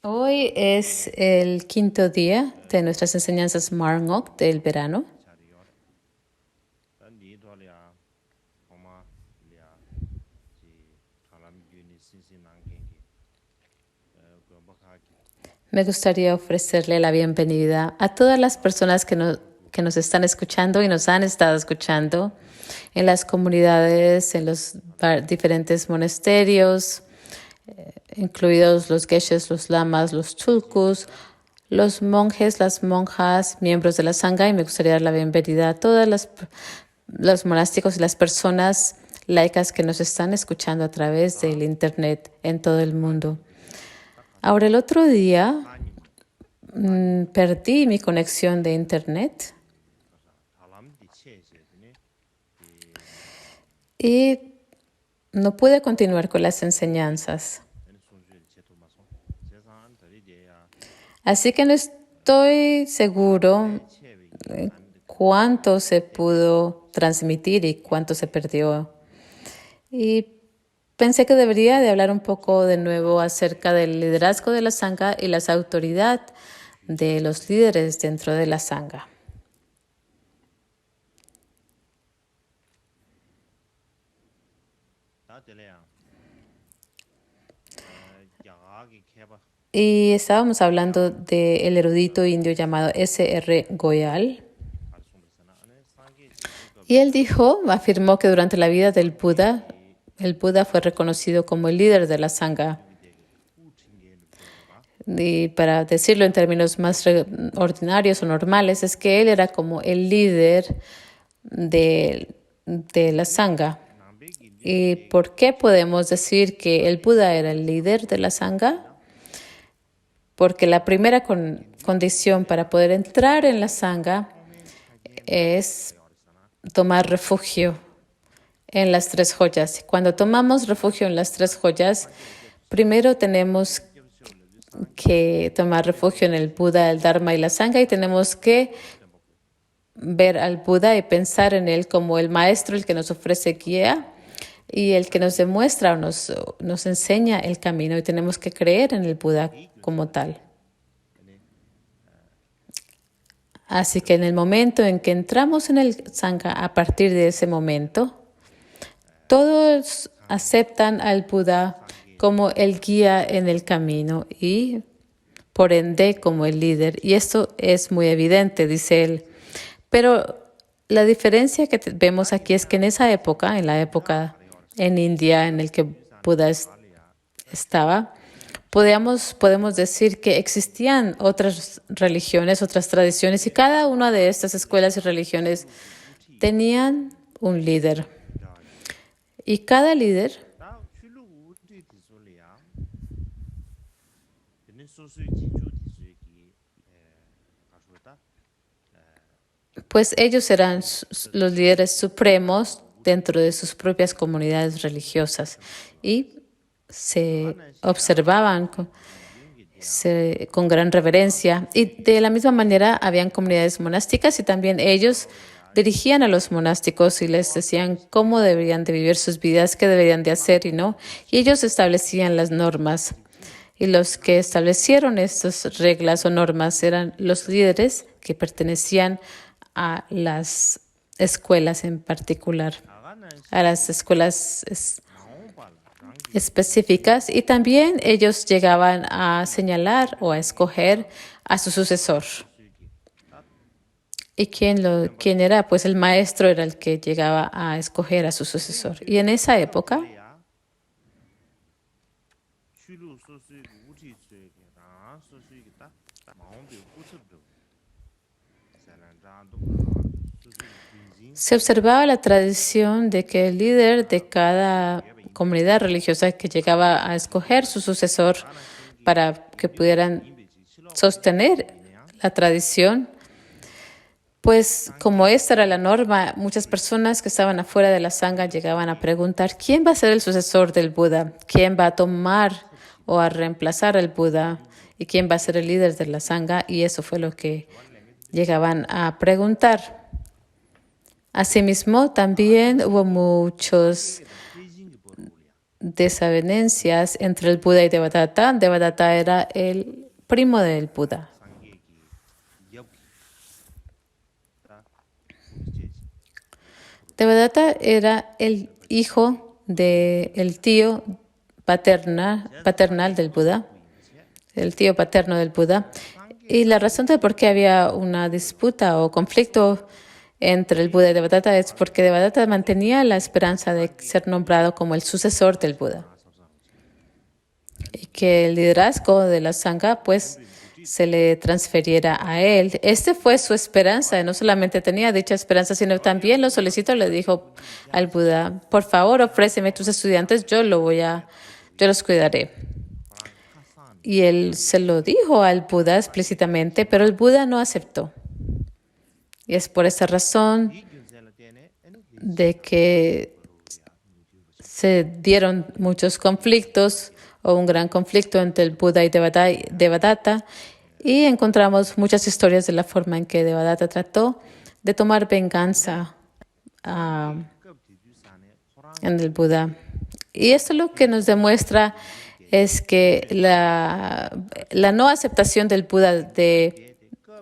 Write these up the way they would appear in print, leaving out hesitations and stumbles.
Hoy es el quinto día de nuestras enseñanzas Marngok del verano. Me gustaría ofrecerle la bienvenida a todas las personas que nos están escuchando y nos han estado escuchando en las comunidades, en los diferentes monasterios, incluidos los geshes, los lamas, los chulkus, los monjes, las monjas, miembros de la sangha, y me gustaría dar la bienvenida a todos los monásticos y las personas laicas que nos están escuchando a través del internet en todo el mundo. Ahora, el otro día perdí mi conexión de internet y no pude continuar con las enseñanzas. Así que no estoy seguro cuánto se pudo transmitir y cuánto se perdió. Y pensé que debería de hablar un poco de nuevo acerca del liderazgo de la sangha y las autoridades de los líderes dentro de la sangha. Y estábamos hablando del erudito indio llamado S.R. Goyal. Y él afirmó que durante la vida del Buda, el Buda fue reconocido como el líder de la sangha. Y para decirlo en términos más ordinarios o normales, es que él era como el líder de la sangha. ¿Y por qué podemos decir que el Buda era el líder de la sangha? Porque la primera condición para poder entrar en la sangha es tomar refugio en las tres joyas. Cuando tomamos refugio en las tres joyas, primero tenemos que tomar refugio en el Buda, el Dharma y la sangha, y tenemos que ver al Buda y pensar en él como el maestro, el que nos ofrece guía y el que nos demuestra o nos enseña el camino, y tenemos que creer en el Buda como tal. Así que en el momento en que entramos en el sangha, a partir de ese momento, todos aceptan al Buda como el guía en el camino y por ende como el líder. Y esto es muy evidente, dice él. Pero la diferencia que vemos aquí es que en esa época, en la época en India en el que Buda estaba, podemos decir que existían otras religiones, otras tradiciones, y cada una de estas escuelas y religiones tenían un líder. Y cada líder pues ellos eran los líderes supremos dentro de sus propias comunidades religiosas y se observaban con gran reverencia. Y de la misma manera habían comunidades monásticas y también ellos dirigían a los monásticos y les decían cómo deberían de vivir sus vidas, qué deberían de hacer y no. Y ellos establecían las normas. Y los que establecieron estas reglas o normas eran los líderes que pertenecían a las escuelas en particular, a las escuelas específicas, y también ellos llegaban a señalar o a escoger a su sucesor. ¿Y quién era? Pues el maestro era el que llegaba a escoger a su sucesor. Y en esa época, se observaba la tradición de que el líder de cada comunidad religiosa que llegaba a escoger su sucesor para que pudieran sostener la tradición, pues como esta era la norma, muchas personas que estaban afuera de la sangha llegaban a preguntar ¿quién va a ser el sucesor del Buda? ¿Quién va a tomar o a reemplazar al Buda? ¿Y quién va a ser el líder de la sangha? Y eso fue lo que llegaban a preguntar. Asimismo, también hubo muchos desavenencias entre el Buda y Devadatta. Devadatta era el primo del Buda. Devadatta era el hijo del tío paternal del Buda, el tío paterno del Buda. Y la razón de por qué había una disputa o conflicto entre el Buda y Devadatta es porque Devadatta mantenía la esperanza de ser nombrado como el sucesor del Buda. Y que el liderazgo de la Sangha, pues, se le transferiera a él. Este fue su esperanza. No solamente tenía dicha esperanza, sino también lo solicitó. Le dijo al Buda, por favor, ofréceme tus estudiantes, yo los cuidaré. Y él se lo dijo al Buda explícitamente, pero el Buda no aceptó. Y es por esa razón de que se dieron muchos conflictos o un gran conflicto entre el Buda y Devadatta. Y encontramos muchas historias de la forma en que Devadatta trató de tomar venganza en el Buda. Y esto lo que nos demuestra es que la no aceptación del Buda de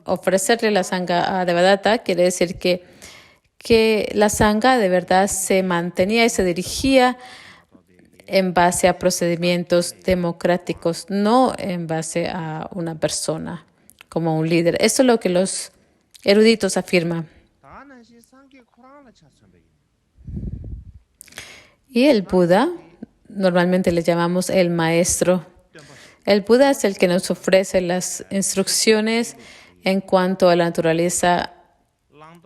ofrecerle la Sangha a Devadatta quiere decir que la Sangha de verdad se mantenía y se dirigía en base a procedimientos democráticos, no en base a una persona como un líder. Esto es lo que los eruditos afirman. Y el Buda, normalmente le llamamos el maestro. El Buda es el que nos ofrece las instrucciones en cuanto a la naturaleza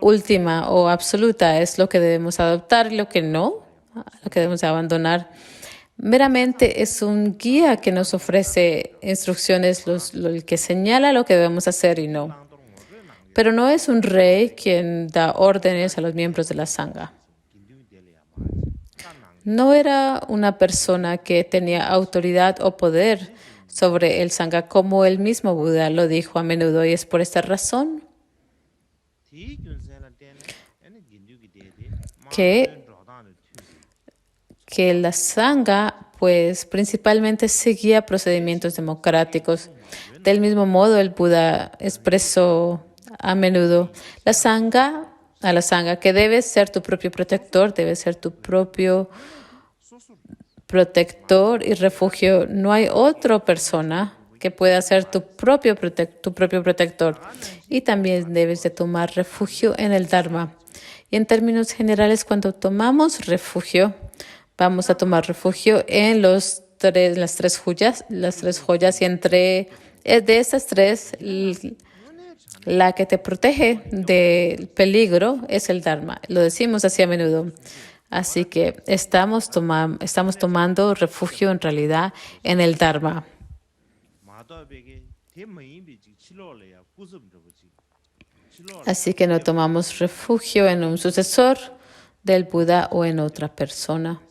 última o absoluta. Es lo que debemos adoptar y lo que no, lo que debemos abandonar. Meramente es un guía que nos ofrece instrucciones, el que señala lo que debemos hacer y no. Pero no es un rey quien da órdenes a los miembros de la Sangha. No era una persona que tenía autoridad o poder sobre el Sangha, como el mismo Buda lo dijo a menudo, y es por esta razón que la Sangha, pues, principalmente seguía procedimientos democráticos. Del mismo modo, el Buda expresó a menudo a la Sangha, que debes ser tu propio protector, debes ser tu propio protector y refugio. No hay otra persona que pueda ser tu propio protector. Y también debes de tomar refugio en el Dharma. Y en términos generales, cuando tomamos refugio, vamos a tomar refugio en las tres joyas, y entre de esas tres, la que te protege del peligro es el Dharma. Lo decimos así a menudo. Así que estamos tomando refugio en realidad en el Dharma. Así que no tomamos refugio en un sucesor del Buda o en otra persona.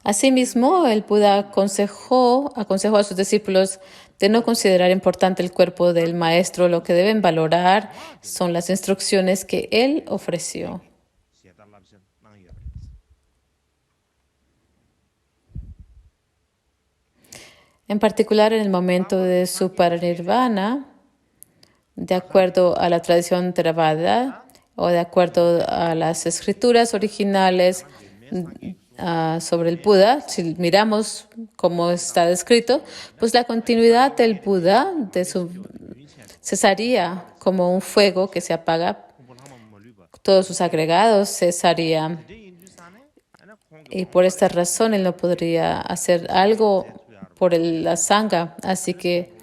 Asimismo, el Buda aconsejó a sus discípulos de no considerar importante el cuerpo del maestro. Lo que deben valorar son las instrucciones que él ofreció. En particular, en el momento de su parinirvana, de acuerdo a la tradición Theravada o de acuerdo a las escrituras originales sobre el Buda, si miramos cómo está descrito, pues la continuidad del Buda cesaría como un fuego que se apaga, todos sus agregados cesarían. Y por esta razón él no podría hacer algo por la Sangha. Así que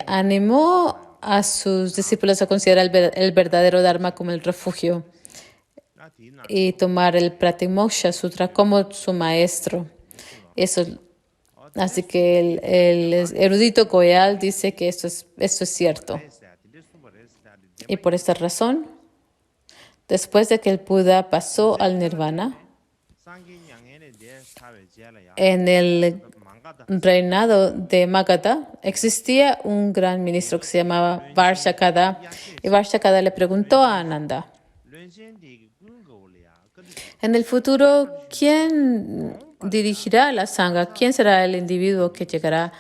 animó a sus discípulos a considerar el verdadero Dharma como el refugio y tomar el Pratimoksha Sutra como su maestro. Así que el erudito Goyal dice que esto es cierto. Y por esta razón, después de que el Buda pasó al Nirvana, en el reinado de Magadha, existía un gran ministro que se llamaba Varshakada, y Varshakada le preguntó a Ananda, en el futuro, ¿quién dirigirá la Sangha? ¿Quién será el individuo que llegará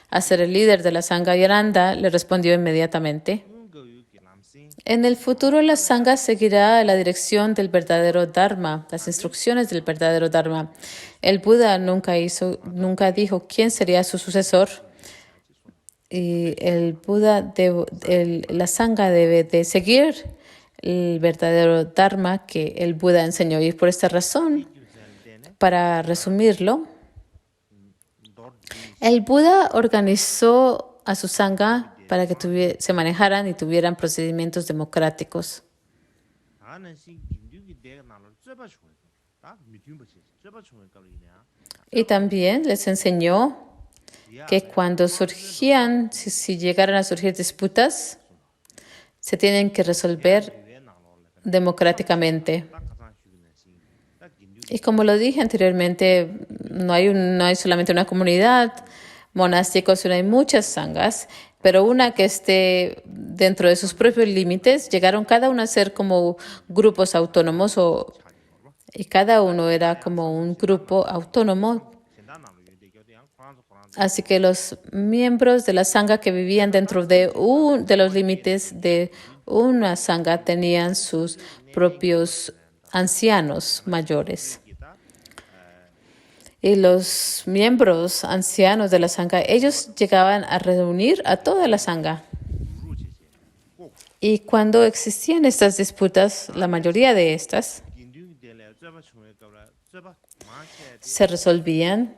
a ser el líder de la Sangha? Y Ananda le respondió inmediatamente, en el futuro la Sangha seguirá la dirección del verdadero Dharma, las instrucciones del verdadero Dharma. El Buda nunca dijo quién sería su sucesor. Y la Sangha debe de seguir el verdadero Dharma que el Buda enseñó. Y por esta razón, para resumirlo, el Buda organizó a su Sangha para que se manejaran y tuvieran procedimientos democráticos. Y también les enseñó que cuando surgían, si llegaran a surgir disputas, se tienen que resolver democráticamente. Y como lo dije anteriormente, no hay solamente una comunidad monástica, sino hay muchas sanghas, pero una que esté dentro de sus propios límites. Llegaron cada uno a ser como grupos autónomos y cada uno era como un grupo autónomo. Así que los miembros de la sangha que vivían dentro de los límites de una sangha tenían sus propios ancianos mayores. Y los miembros ancianos de la sangha, ellos llegaban a reunir a toda la sangha. Y cuando existían estas disputas, la mayoría de estas se resolvían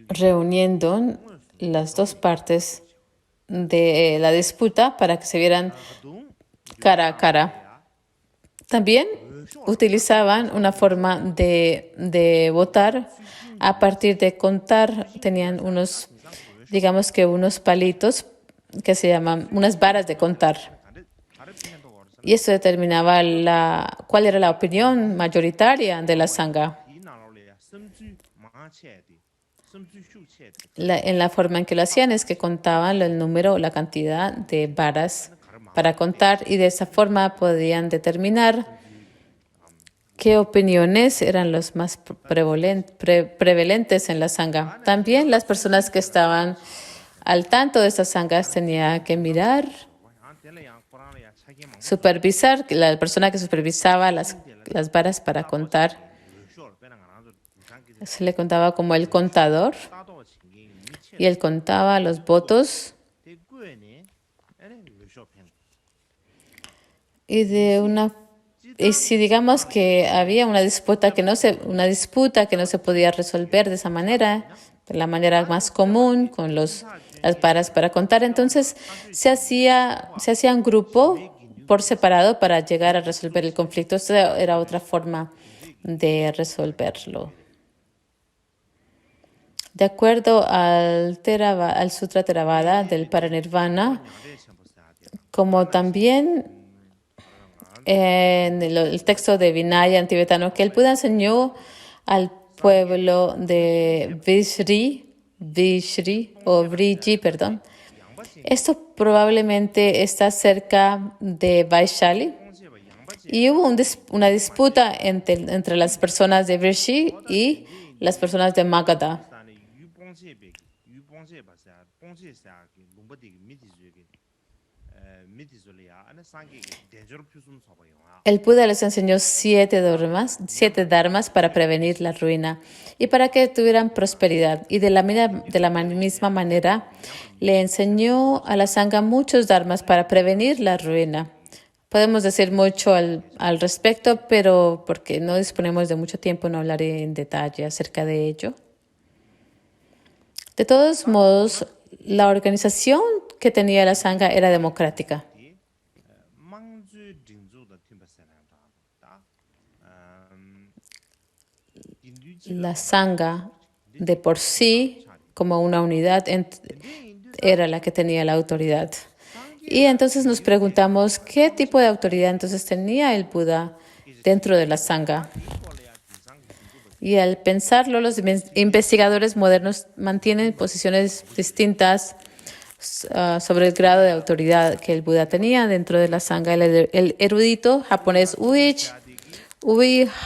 reuniendo las dos partes de la disputa para que se vieran cara a cara. También utilizaban una forma de votar a partir de contar. Tenían unos palitos que se llaman unas varas de contar. Y eso determinaba cuál era la opinión mayoritaria de la sangha. En la forma en que lo hacían es que contaban el número o la cantidad de varas para contar, y de esa forma podían determinar qué opiniones eran los más prevalentes en la sangha. También las personas que estaban al tanto de estas sanghas tenían que mirar, supervisar, la persona que supervisaba las varas para contar. Se le contaba como el contador, y él contaba los votos. Y si digamos que había una disputa que no se podía resolver de esa manera, de la manera más común, con las varas para contar, entonces se hacía un grupo por separado para llegar a resolver el conflicto. Esta era otra forma de resolverlo. De acuerdo al Sutra Theravada del Paranirvana, como también en el texto de Vinaya en tibetano, que el Buda enseñó al pueblo de Vriji, perdón. Esto probablemente está cerca de Vaishali. Y hubo una disputa entre las personas de Vriji y las personas de Magadha. El Buda les enseñó 7 dharmas para prevenir la ruina y para que tuvieran prosperidad. Y de la misma manera le enseñó a la sangha muchos dharmas para prevenir la ruina. Podemos decir mucho al respecto, pero porque no disponemos de mucho tiempo, no hablaré en detalle acerca de ello. De todos modos, la organización que tenía la sangha era democrática. La sangha de por sí, como una unidad, era la que tenía la autoridad. Y entonces nos preguntamos, ¿qué tipo de autoridad entonces tenía el Buda dentro de la sangha? Y al pensarlo, los investigadores modernos mantienen posiciones distintas sobre el grado de autoridad que el Buda tenía dentro de la Sangha. El erudito japonés Ui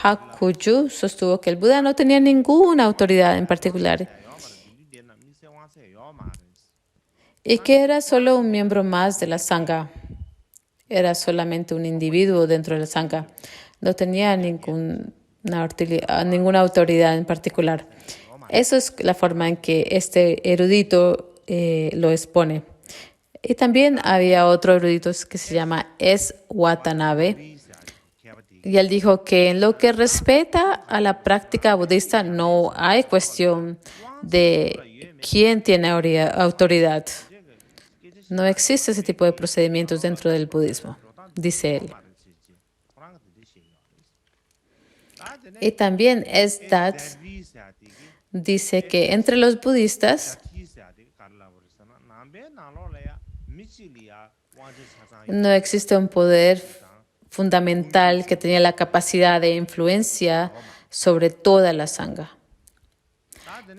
Hakuju sostuvo que el Buda no tenía ninguna autoridad en particular y que era solo un miembro más de la Sangha. Era solamente un individuo dentro de la Sangha. No tenía ninguna autoridad en particular. Eso es la forma en que este erudito lo expone. Y también había otro erudito que se llama S. Watanabe. Y él dijo que en lo que respecta a la práctica budista no hay cuestión de quién tiene autoridad. No existe ese tipo de procedimientos dentro del budismo, dice él. Y también Esdat dice que entre los budistas no existe un poder fundamental que tenía la capacidad de influencia sobre toda la Sangha.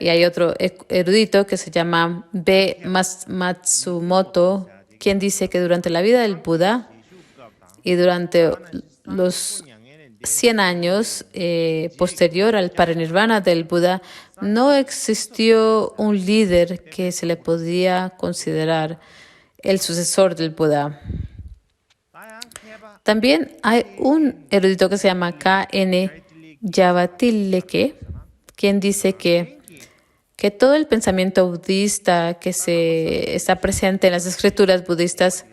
Y hay otro erudito que se llama B. Matsumoto, quien dice que durante la vida del Buda y durante los 100 años posterior al parinirvana del Buda, no existió un líder que se le podía considerar el sucesor del Buda. También hay un erudito que se llama K.N. Yavatileke, quien dice que todo el pensamiento budista que se está presente en las escrituras budistas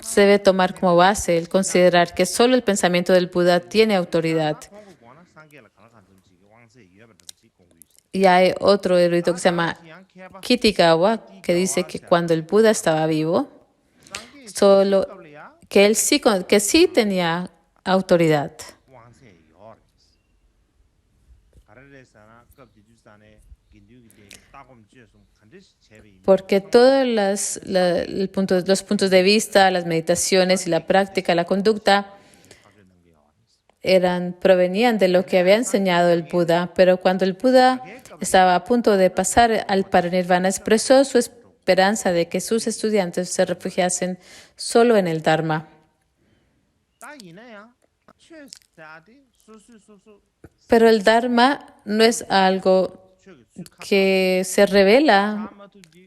se debe tomar como base el considerar que solo el pensamiento del Buda tiene autoridad. Y hay otro erudito que se llama Kitagawa, que dice que cuando el Buda estaba vivo, solo que él sí tenía autoridad. Porque todos los puntos de vista, las meditaciones y la práctica, la conducta, provenían de lo que había enseñado el Buda. Pero cuando el Buda estaba a punto de pasar al parinirvana, expresó su esperanza de que sus estudiantes se refugiasen solo en el Dharma. Pero el Dharma no es algo que se revela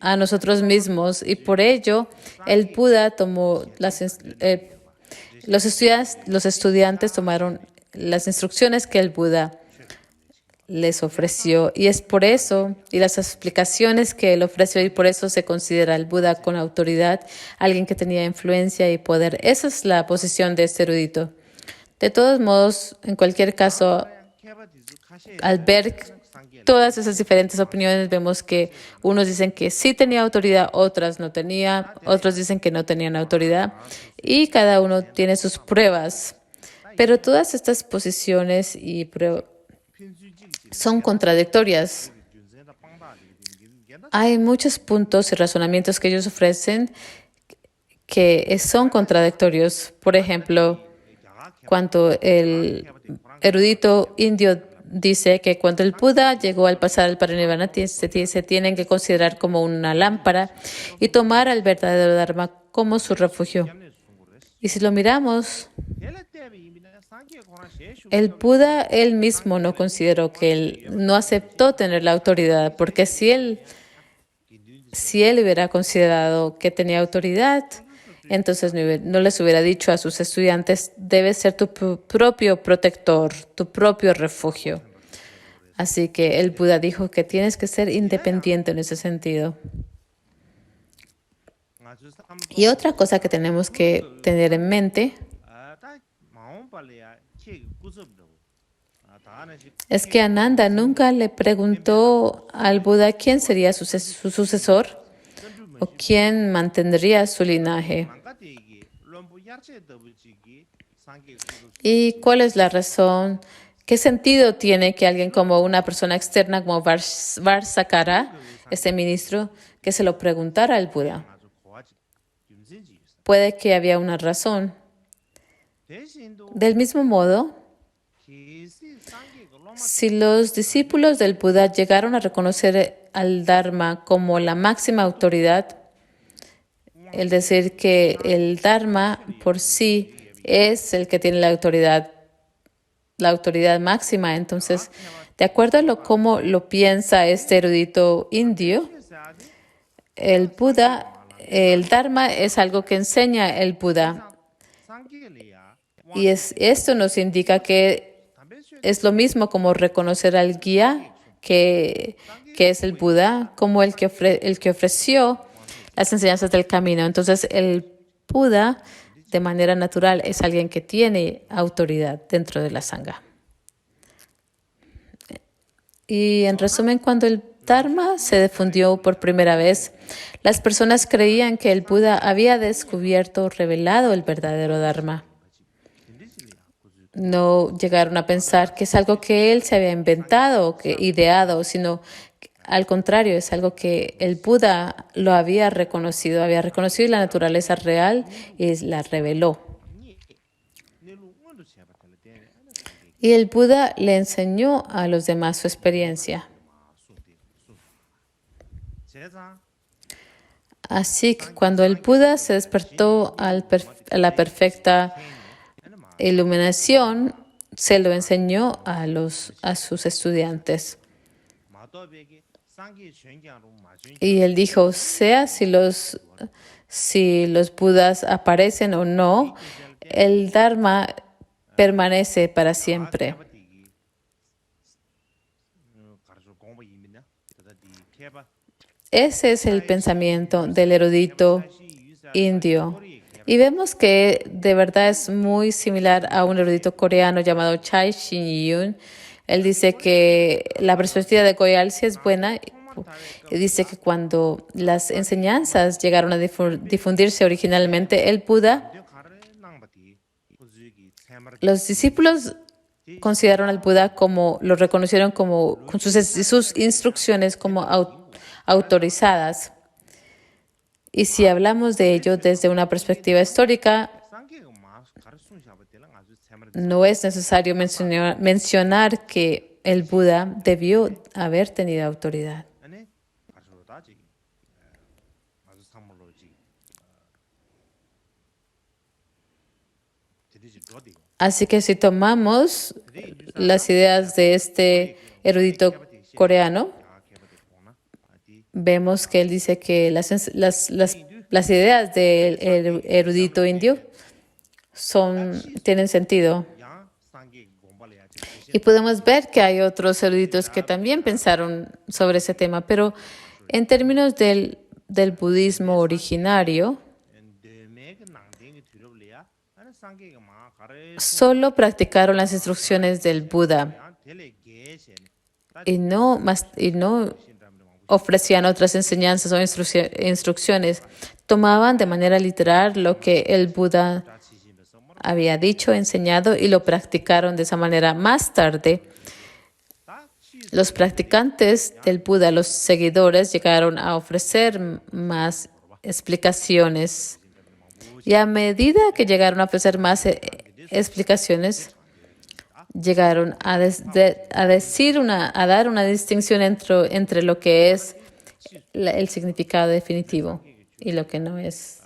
a nosotros mismos y por ello el Buda tomó los estudiantes tomaron las instrucciones que el Buda les ofreció y es por eso y las explicaciones que él ofreció y por eso se considera el Buda con autoridad, alguien que tenía influencia y poder. Esa es la posición de este erudito. De todos modos, en cualquier caso, al ver todas esas diferentes opiniones, vemos que unos dicen que sí tenía autoridad, otras no tenía, otros dicen que no tenían autoridad y cada uno tiene sus pruebas. Pero todas estas posiciones y son contradictorias. Hay muchos puntos y razonamientos que ellos ofrecen que son contradictorios. Por ejemplo, cuando el erudito indio dice que cuando el Buda llegó al pasar al parinirvana se tienen que considerar como una lámpara y tomar al verdadero Dharma como su refugio. Y si lo miramos, el Buda él mismo no consideró que él no aceptó tener la autoridad, porque si él hubiera considerado que tenía autoridad, entonces no les hubiera dicho a sus estudiantes, debes ser tu propio protector, tu propio refugio. Así que el Buda dijo que tienes que ser independiente en ese sentido. Y otra cosa que tenemos que tener en mente es que Ananda nunca le preguntó al Buda quién sería su sucesor o quién mantendría su linaje. ¿Y cuál es la razón? ¿Qué sentido tiene que alguien como una persona externa como Varsakara, este ministro, que se lo preguntara al Buda? Puede que había una razón. Del mismo modo, Si los discípulos del Buda llegaron a reconocer al Dharma como la máxima autoridad, es decir, que el Dharma por sí es el que tiene la autoridad máxima, entonces, de acuerdo a cómo lo piensa este erudito indio, el Buda, el Dharma es algo que enseña el Buda. Y esto nos indica que es lo mismo como reconocer al guía, que es el Buda, como el que ofreció las enseñanzas del camino. Entonces, el Buda, de manera natural, es alguien que tiene autoridad dentro de la Sangha. Y en resumen, cuando el Dharma se difundió por primera vez, las personas creían que el Buda había descubierto, revelado el verdadero Dharma. No llegaron a pensar que es algo que él se había inventado o que ideado, sino al contrario, es algo que el Buda lo había reconocido la naturaleza real y la reveló. Y el Buda le enseñó a los demás su experiencia. Así que cuando el Buda se despertó a la perfecta iluminación, se lo enseñó a sus estudiantes. Y él dijo, sea si los Budas aparecen o no, el Dharma permanece para siempre. Ese es el pensamiento del erudito indio. Y vemos que de verdad es muy similar a un erudito coreano llamado Chai Shin-yun. Él dice que la perspectiva de Goyal sí es buena. Y dice que cuando las enseñanzas llegaron a difundirse originalmente, el Buda, los discípulos consideraron al Buda lo reconocieron como con sus instrucciones como autorizadas. Y si hablamos de ello desde una perspectiva histórica, no es necesario mencionar que el Buda debió haber tenido autoridad. Así que si tomamos las ideas de este erudito coreano, vemos que él dice que las ideas del erudito indio tienen sentido. Y podemos ver que hay otros eruditos que también pensaron sobre ese tema, pero en términos del budismo originario, solo practicaron las instrucciones del Buda y no ofrecían otras enseñanzas o instrucciones. Tomaban de manera literal lo que el Buda había dicho, enseñado y lo practicaron de esa manera. Más tarde, los practicantes del Buda, los seguidores, llegaron a ofrecer más explicaciones. Y a medida que llegaron a ofrecer más explicaciones, llegaron a dar una distinción entre lo que es el significado definitivo y lo que no es.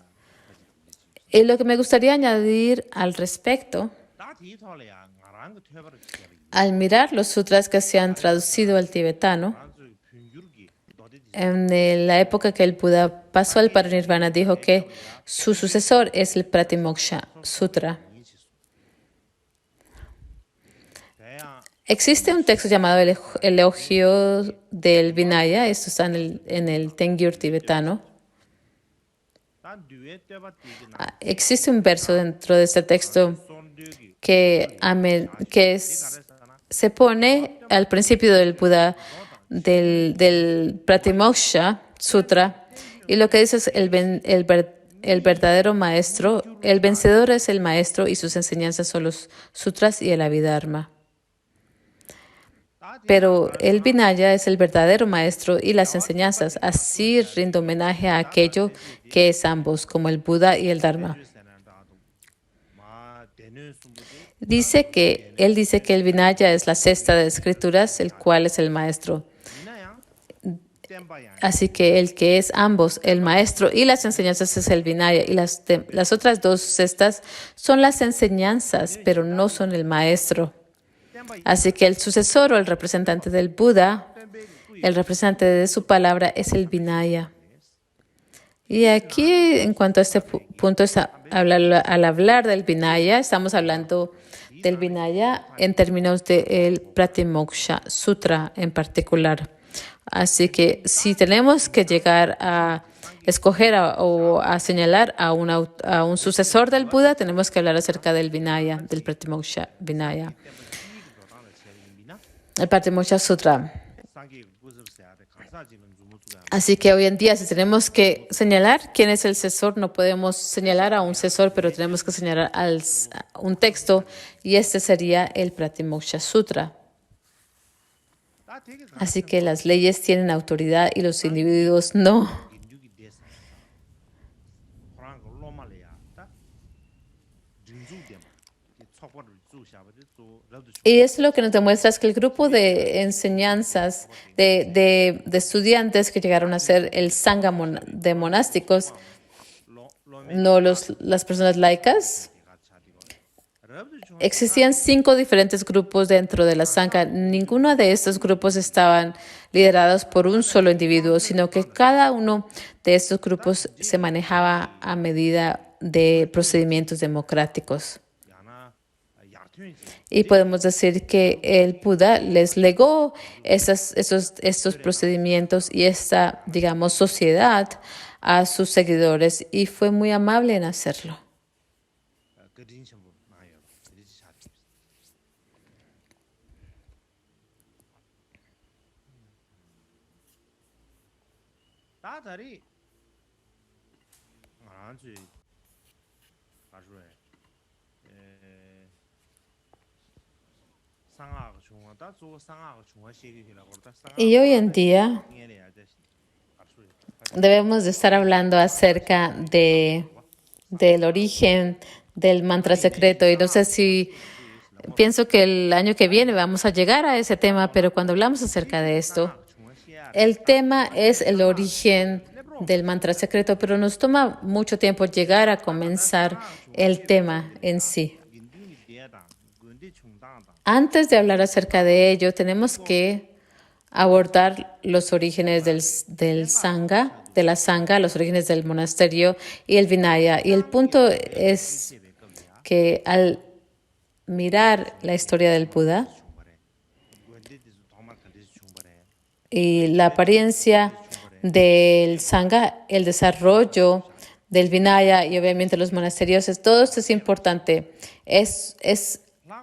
Y lo que me gustaría añadir al respecto, al mirar los sutras que se han traducido al tibetano, en la época que el Buda pasó al parinirvana, dijo que su sucesor es el Pratimoksha Sutra. Existe un texto llamado el Elogio del Vinaya, esto está en el Tengyur tibetano. Existe un verso dentro de este texto que se pone al principio del Buda, del Pratimoksha Sutra, y lo que dice es el verdadero maestro, el vencedor es el maestro y sus enseñanzas son los sutras y el Abhidharma. Pero el Vinaya es el verdadero maestro y las enseñanzas. Así rindo homenaje a aquello que es ambos, como el Buda y el Dharma. Él dice que el Vinaya es la cesta de escrituras, el cual es el maestro. Así que el que es ambos, el maestro y las enseñanzas, es el Vinaya. Y las otras dos cestas son las enseñanzas, pero no son el maestro. Así que el sucesor o el representante del Buda, el representante de su palabra, es el Vinaya. Y aquí, en cuanto a este punto, al hablar del Vinaya, estamos hablando del Vinaya en términos del Pratimoksha Sutra en particular. Así que si tenemos que llegar a escoger o a señalar a un sucesor del Buda, tenemos que hablar acerca del Vinaya, del Pratimoksha Vinaya. El Pratimoksha Sutra. Así que hoy en día, si tenemos que señalar quién es el sucesor, no podemos señalar a un sucesor, pero tenemos que señalar a un texto, y este sería el Pratimoksha Sutra. Así que las leyes tienen autoridad y los individuos no. Y eso lo que nos demuestra es que el grupo de enseñanzas de estudiantes que llegaron a ser el Sangha de monásticos, no las personas laicas, existían 5 diferentes grupos dentro de la Sangha. Ninguno de estos grupos estaban liderados por un solo individuo, sino que cada uno de estos grupos se manejaba a medida de procedimientos democráticos. Y podemos decir que el Buda les legó estos procedimientos y esta, digamos, sociedad a sus seguidores, y fue muy amable en hacerlo. Y hoy en día debemos de estar hablando acerca del origen del mantra secreto. Y no sé si pienso que el año que viene vamos a llegar a ese tema, pero cuando hablamos acerca de esto, el tema es el origen del mantra secreto, pero nos toma mucho tiempo llegar a comenzar el tema en sí. Antes de hablar acerca de ello, tenemos que abordar los orígenes del Sangha, de la Sangha, los orígenes del monasterio y el Vinaya. Y el punto es que al mirar la historia del Buda y la apariencia del Sangha, el desarrollo del Vinaya y obviamente los monasterios, todo esto es importante.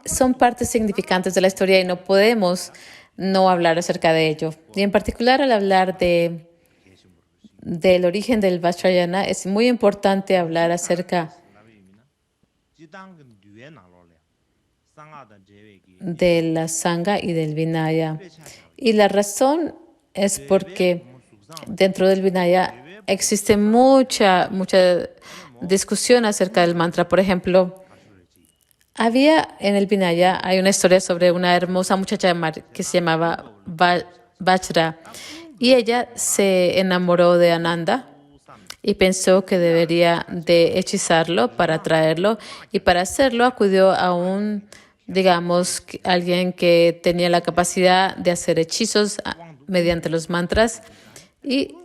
Son partes significantes de la historia y no podemos no hablar acerca de ello. Y en particular, al hablar del origen del Vajrayana, es muy importante hablar acerca de la Sangha y del Vinaya. Y la razón es porque dentro del Vinaya existe mucha discusión acerca del mantra. Por ejemplo, en el Vinaya hay una historia sobre una hermosa muchacha que se llamaba Vajra, y ella se enamoró de Ananda y pensó que debería de hechizarlo para atraerlo, y para hacerlo acudió a alguien que tenía la capacidad de hacer hechizos mediante los mantras, y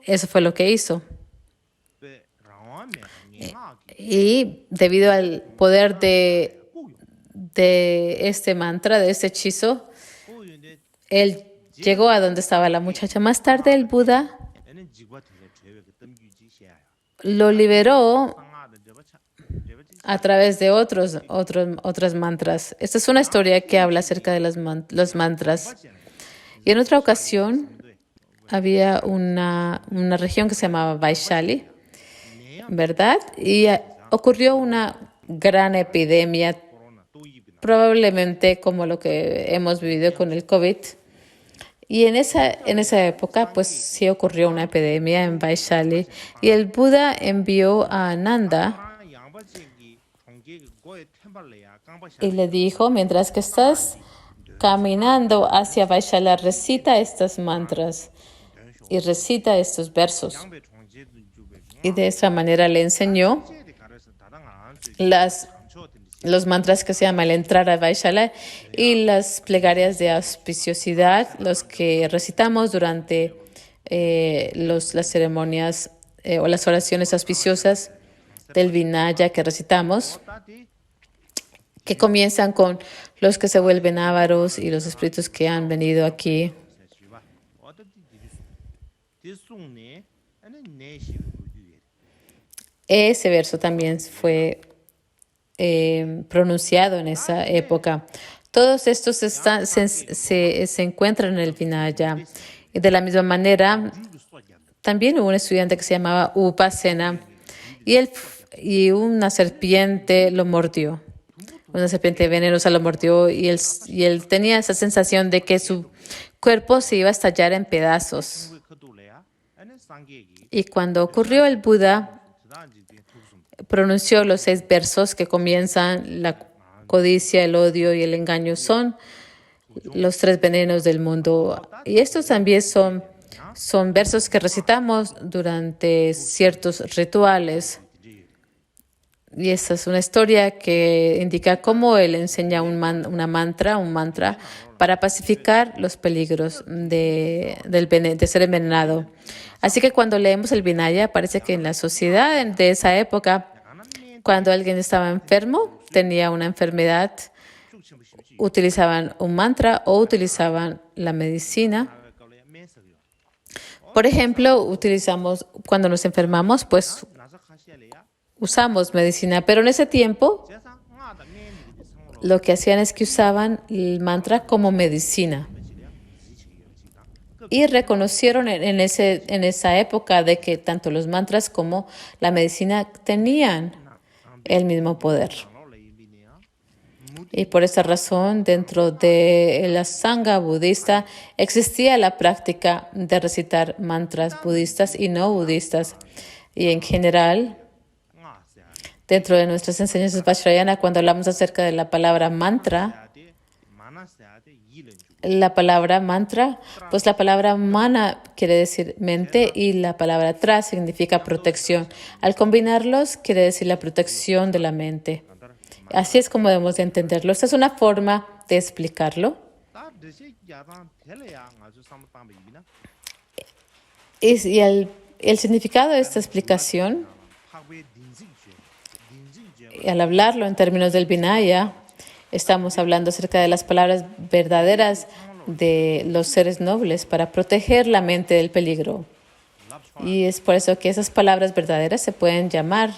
eso fue lo que hizo. Y debido al poder de este mantra, de este hechizo, él llegó a donde estaba la muchacha. Más tarde, el Buda lo liberó a través de otros mantras. Esta es una historia que habla acerca de los mantras. Y en otra ocasión, había una región que se llamaba Vaishali, ¿verdad? Y ocurrió una gran epidemia, probablemente como lo que hemos vivido con el COVID. Y en esa época, pues sí ocurrió una epidemia en Vaishali. Y el Buda envió a Ananda Y le dijo, mientras que estás caminando hacia Vaishala, recita estos mantras y recita estos versos. Y de esa manera le enseñó los mantras que se llama el entrar a Vaishala y las plegarias de auspiciosidad, los que recitamos durante las ceremonias o las oraciones auspiciosas del Vinaya que recitamos, que comienzan con los que se vuelven ávaros y los espíritus que han venido aquí. Ese verso también fue pronunciado en esa época. Todos estos se encuentran en el Vinaya. Y de la misma manera, también hubo un estudiante que se llamaba Upasena y una serpiente lo mordió. Una serpiente venenosa lo mordió y él tenía esa sensación de que su cuerpo se iba a estallar en pedazos. Y cuando ocurrió, el Buda pronunció los 6 versos que comienzan: la codicia, el odio y el engaño son los 3 venenos del mundo. Y estos también son versos que recitamos durante ciertos rituales. Y esa es una historia que indica cómo él enseña un mantra para pacificar los peligros de ser envenenado. Así que cuando leemos el Vinaya, parece que en la sociedad de esa época, cuando alguien estaba enfermo, tenía una enfermedad, utilizaban un mantra o utilizaban la medicina. Por ejemplo, cuando nos enfermamos, pues usamos medicina, pero en ese tiempo lo que hacían es que usaban el mantra como medicina. Y reconocieron en esa época de que tanto los mantras como la medicina tenían el mismo poder. Y por esa razón, dentro de la Sangha budista existía la práctica de recitar mantras budistas y no budistas. Y en general, dentro de nuestras enseñanzas Vajrayana, cuando hablamos acerca de la palabra mantra, pues la palabra mana quiere decir mente y la palabra tra significa protección. Al combinarlos, quiere decir la protección de la mente. Así es como debemos de entenderlo. Esta es una forma de explicarlo. Y el significado de esta explicación, al hablarlo en términos del Vinaya, estamos hablando acerca de las palabras verdaderas de los seres nobles para proteger la mente del peligro. Y es por eso que esas palabras verdaderas se pueden llamar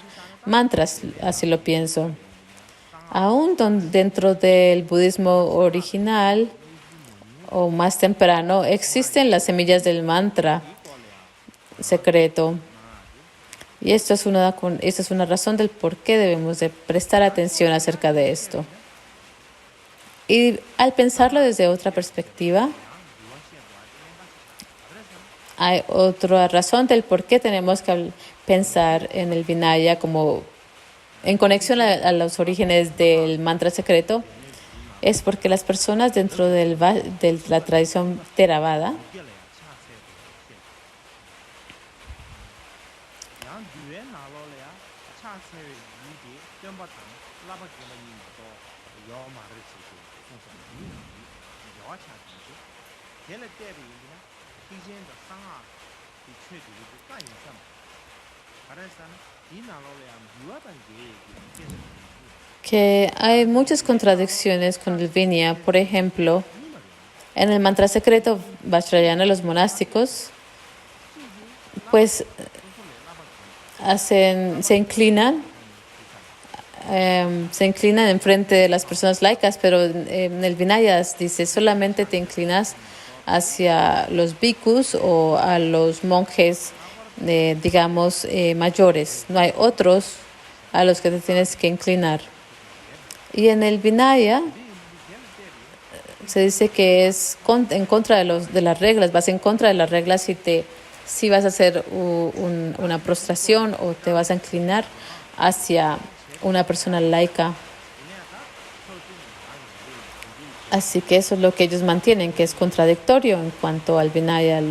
mantras, así lo pienso. Aún dentro del budismo original o más temprano existen las semillas del mantra secreto. Y esta es una razón del por qué debemos de prestar atención acerca de esto. Y al pensarlo desde otra perspectiva, hay otra razón del por qué tenemos que pensar en el Vinaya como en conexión a los orígenes del mantra secreto. Es porque las personas dentro de la tradición Theravada que hay muchas contradicciones con el Vinaya. Por ejemplo, en el mantra secreto Vajrayana, los monásticos pues se inclinan en frente de las personas laicas, pero en el Vinaya dice solamente te inclinas hacia los bhikkhus o a los monjes, digamos, mayores. No hay otros a los que te tienes que inclinar. Y en el Vinaya se dice que es en contra de las reglas, vas en contra de las reglas si vas a hacer una prostración o te vas a inclinar hacia una persona laica. Así que eso es lo que ellos mantienen, que es contradictorio en cuanto al Vinaya.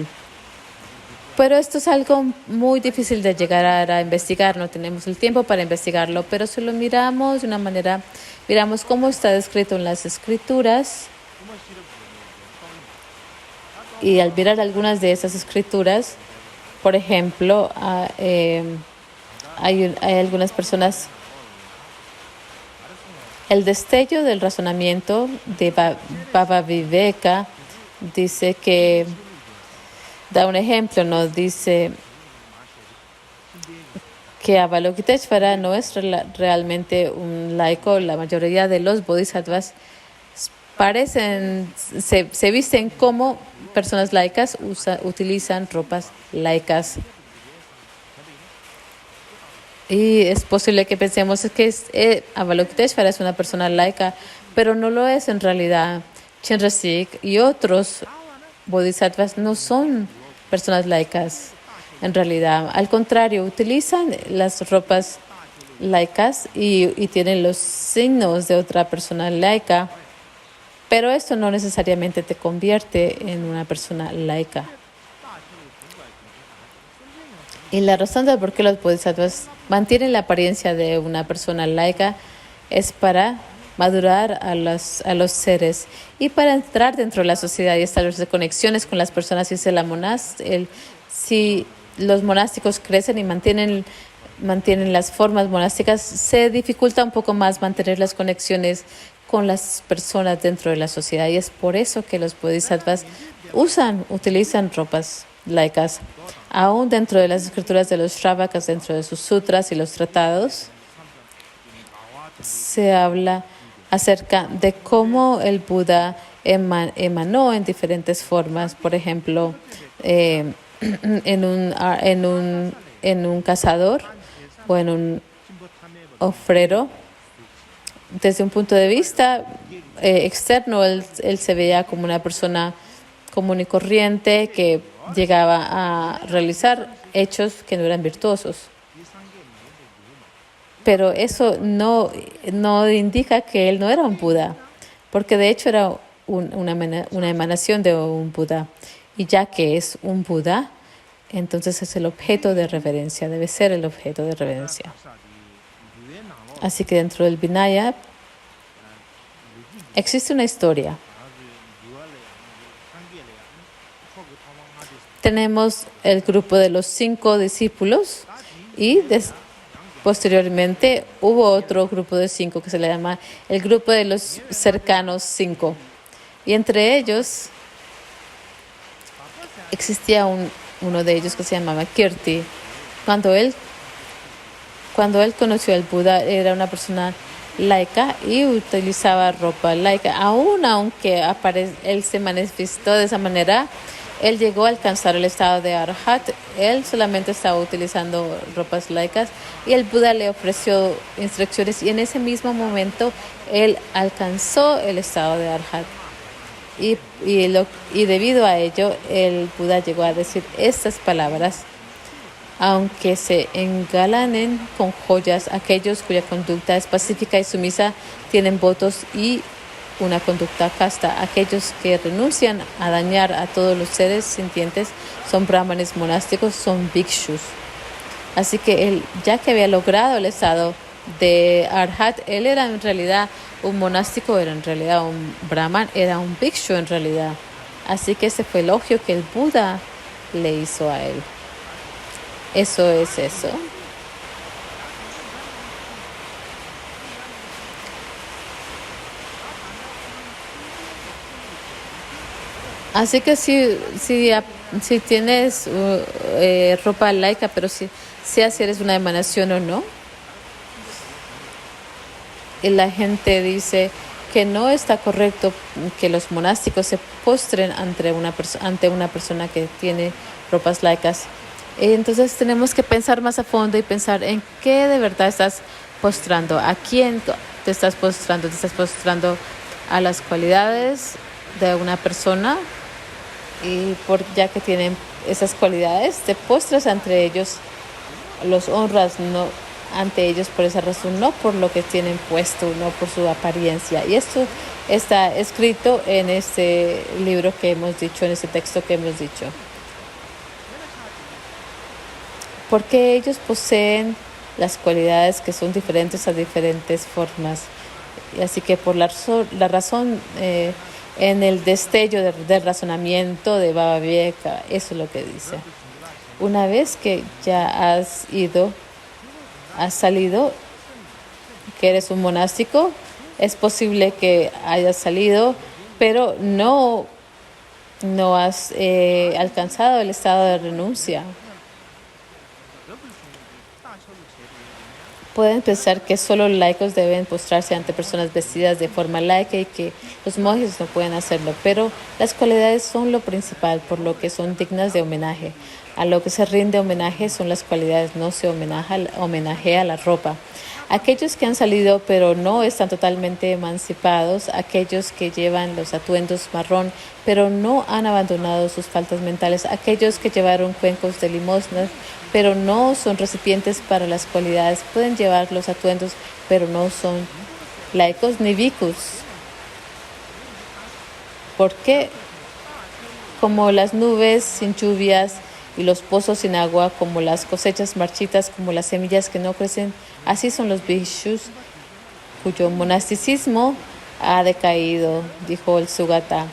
Pero esto es algo muy difícil de llegar a investigar, no tenemos el tiempo para investigarlo, pero si lo miramos de una manera, miramos cómo está descrito en las escrituras, y al mirar algunas de esas escrituras, por ejemplo, hay algunas personas, el destello del razonamiento de Baba Viveka dice que, da un ejemplo, nos dice que Avalokiteshvara no es realmente un laico. La mayoría de los bodhisattvas se visten como personas laicas, utilizan ropas laicas. Y es posible que pensemos que Avalokiteshvara es una persona laica, pero no lo es en realidad. Chandrasekhar y otros bodhisattvas no son personas laicas en realidad. Al contrario, utilizan las ropas laicas y tienen los signos de otra persona laica, pero esto no necesariamente te convierte en una persona laica. Y la razón de por qué los bodhisattvas mantienen la apariencia de una persona laica es para madurar a los seres y para entrar dentro de la sociedad y establecer conexiones con las personas. Si los monásticos crecen y mantienen las formas monásticas, se dificulta un poco más mantener las conexiones con las personas dentro de la sociedad. Y es por eso que los bodhisattvas utilizan ropas laicas. Aún dentro de las escrituras de los Shravakas, dentro de sus sutras y los tratados, se habla acerca de cómo el Buda emanó en diferentes formas. Por ejemplo, en un cazador o en un ofrero. Desde un punto de vista externo, él se veía como una persona común y corriente que llegaba a realizar hechos que no eran virtuosos. Pero eso no indica que él no era un Buda, porque de hecho era una emanación de un Buda. Y ya que es un Buda, entonces es el objeto de reverencia, debe ser el objeto de reverencia. Así que dentro del Vinaya existe una historia. Tenemos el grupo de los 5 discípulos y posteriormente hubo otro grupo de 5 que se le llama el grupo de los cercanos 5. Y entre ellos existía uno de ellos que se llamaba Kirti. Cuando él conoció al Buda, era una persona laica y utilizaba ropa laica. Aunque él se manifestó de esa manera, él llegó a alcanzar el estado de Arhat. Él solamente estaba utilizando ropas laicas y el Buda le ofreció instrucciones y en ese mismo momento él alcanzó el estado de Arhat. Y debido a ello, el Buda llegó a decir estas palabras: aunque se engalanen con joyas, aquellos cuya conducta es pacífica y sumisa tienen votos y una conducta casta. Aquellos que renuncian a dañar a todos los seres sintientes son brahmanes monásticos, son bhikshus. Así que él, ya que había logrado el estado de Arhat, él era en realidad un monástico, era en realidad un brahman, era un bhikshu en realidad. Así que ese fue el elogio que el Buda le hizo a él. Eso es eso. Así que si tienes ropa laica, pero si eres una emanación o no. Y la gente dice que no está correcto que los monásticos se postren ante una persona que tiene ropas laicas. Entonces tenemos que pensar más a fondo y pensar en qué de verdad estás postrando. ¿A quién te estás postrando? ¿Te estás postrando a las cualidades de una persona? Y ya que tienen esas cualidades, te postras ante ellos, los honras, ante ellos por esa razón, no por lo que tienen puesto, no por su apariencia. Y esto está escrito en este libro que hemos dicho, en este texto que hemos dicho. Porque ellos poseen las cualidades que son diferentes a diferentes formas. Y así que por la razón en el destello del razonamiento de Baba Vieja, eso es lo que dice. Una vez que ya has salido, que eres un monástico, es posible que hayas salido, pero no has alcanzado el estado de renuncia. Pueden pensar que solo laicos deben postrarse ante personas vestidas de forma laica y que los monjes no pueden hacerlo, pero las cualidades son lo principal, por lo que son dignas de homenaje. A lo que se rinde homenaje son las cualidades, no se homenajea la ropa. Aquellos que han salido pero no están totalmente emancipados, aquellos que llevan los atuendos marrón pero no han abandonado sus faltas mentales, aquellos que llevaron cuencos de limosnas pero no son recipientes para las cualidades, pueden llevar los atuendos pero no son laicos ni bhikkhus. Porque como las nubes sin lluvias y los pozos sin agua, como las cosechas marchitas, como las semillas que no crecen, así son los bhikshus cuyo monasticismo ha decaído, dijo el Sugata.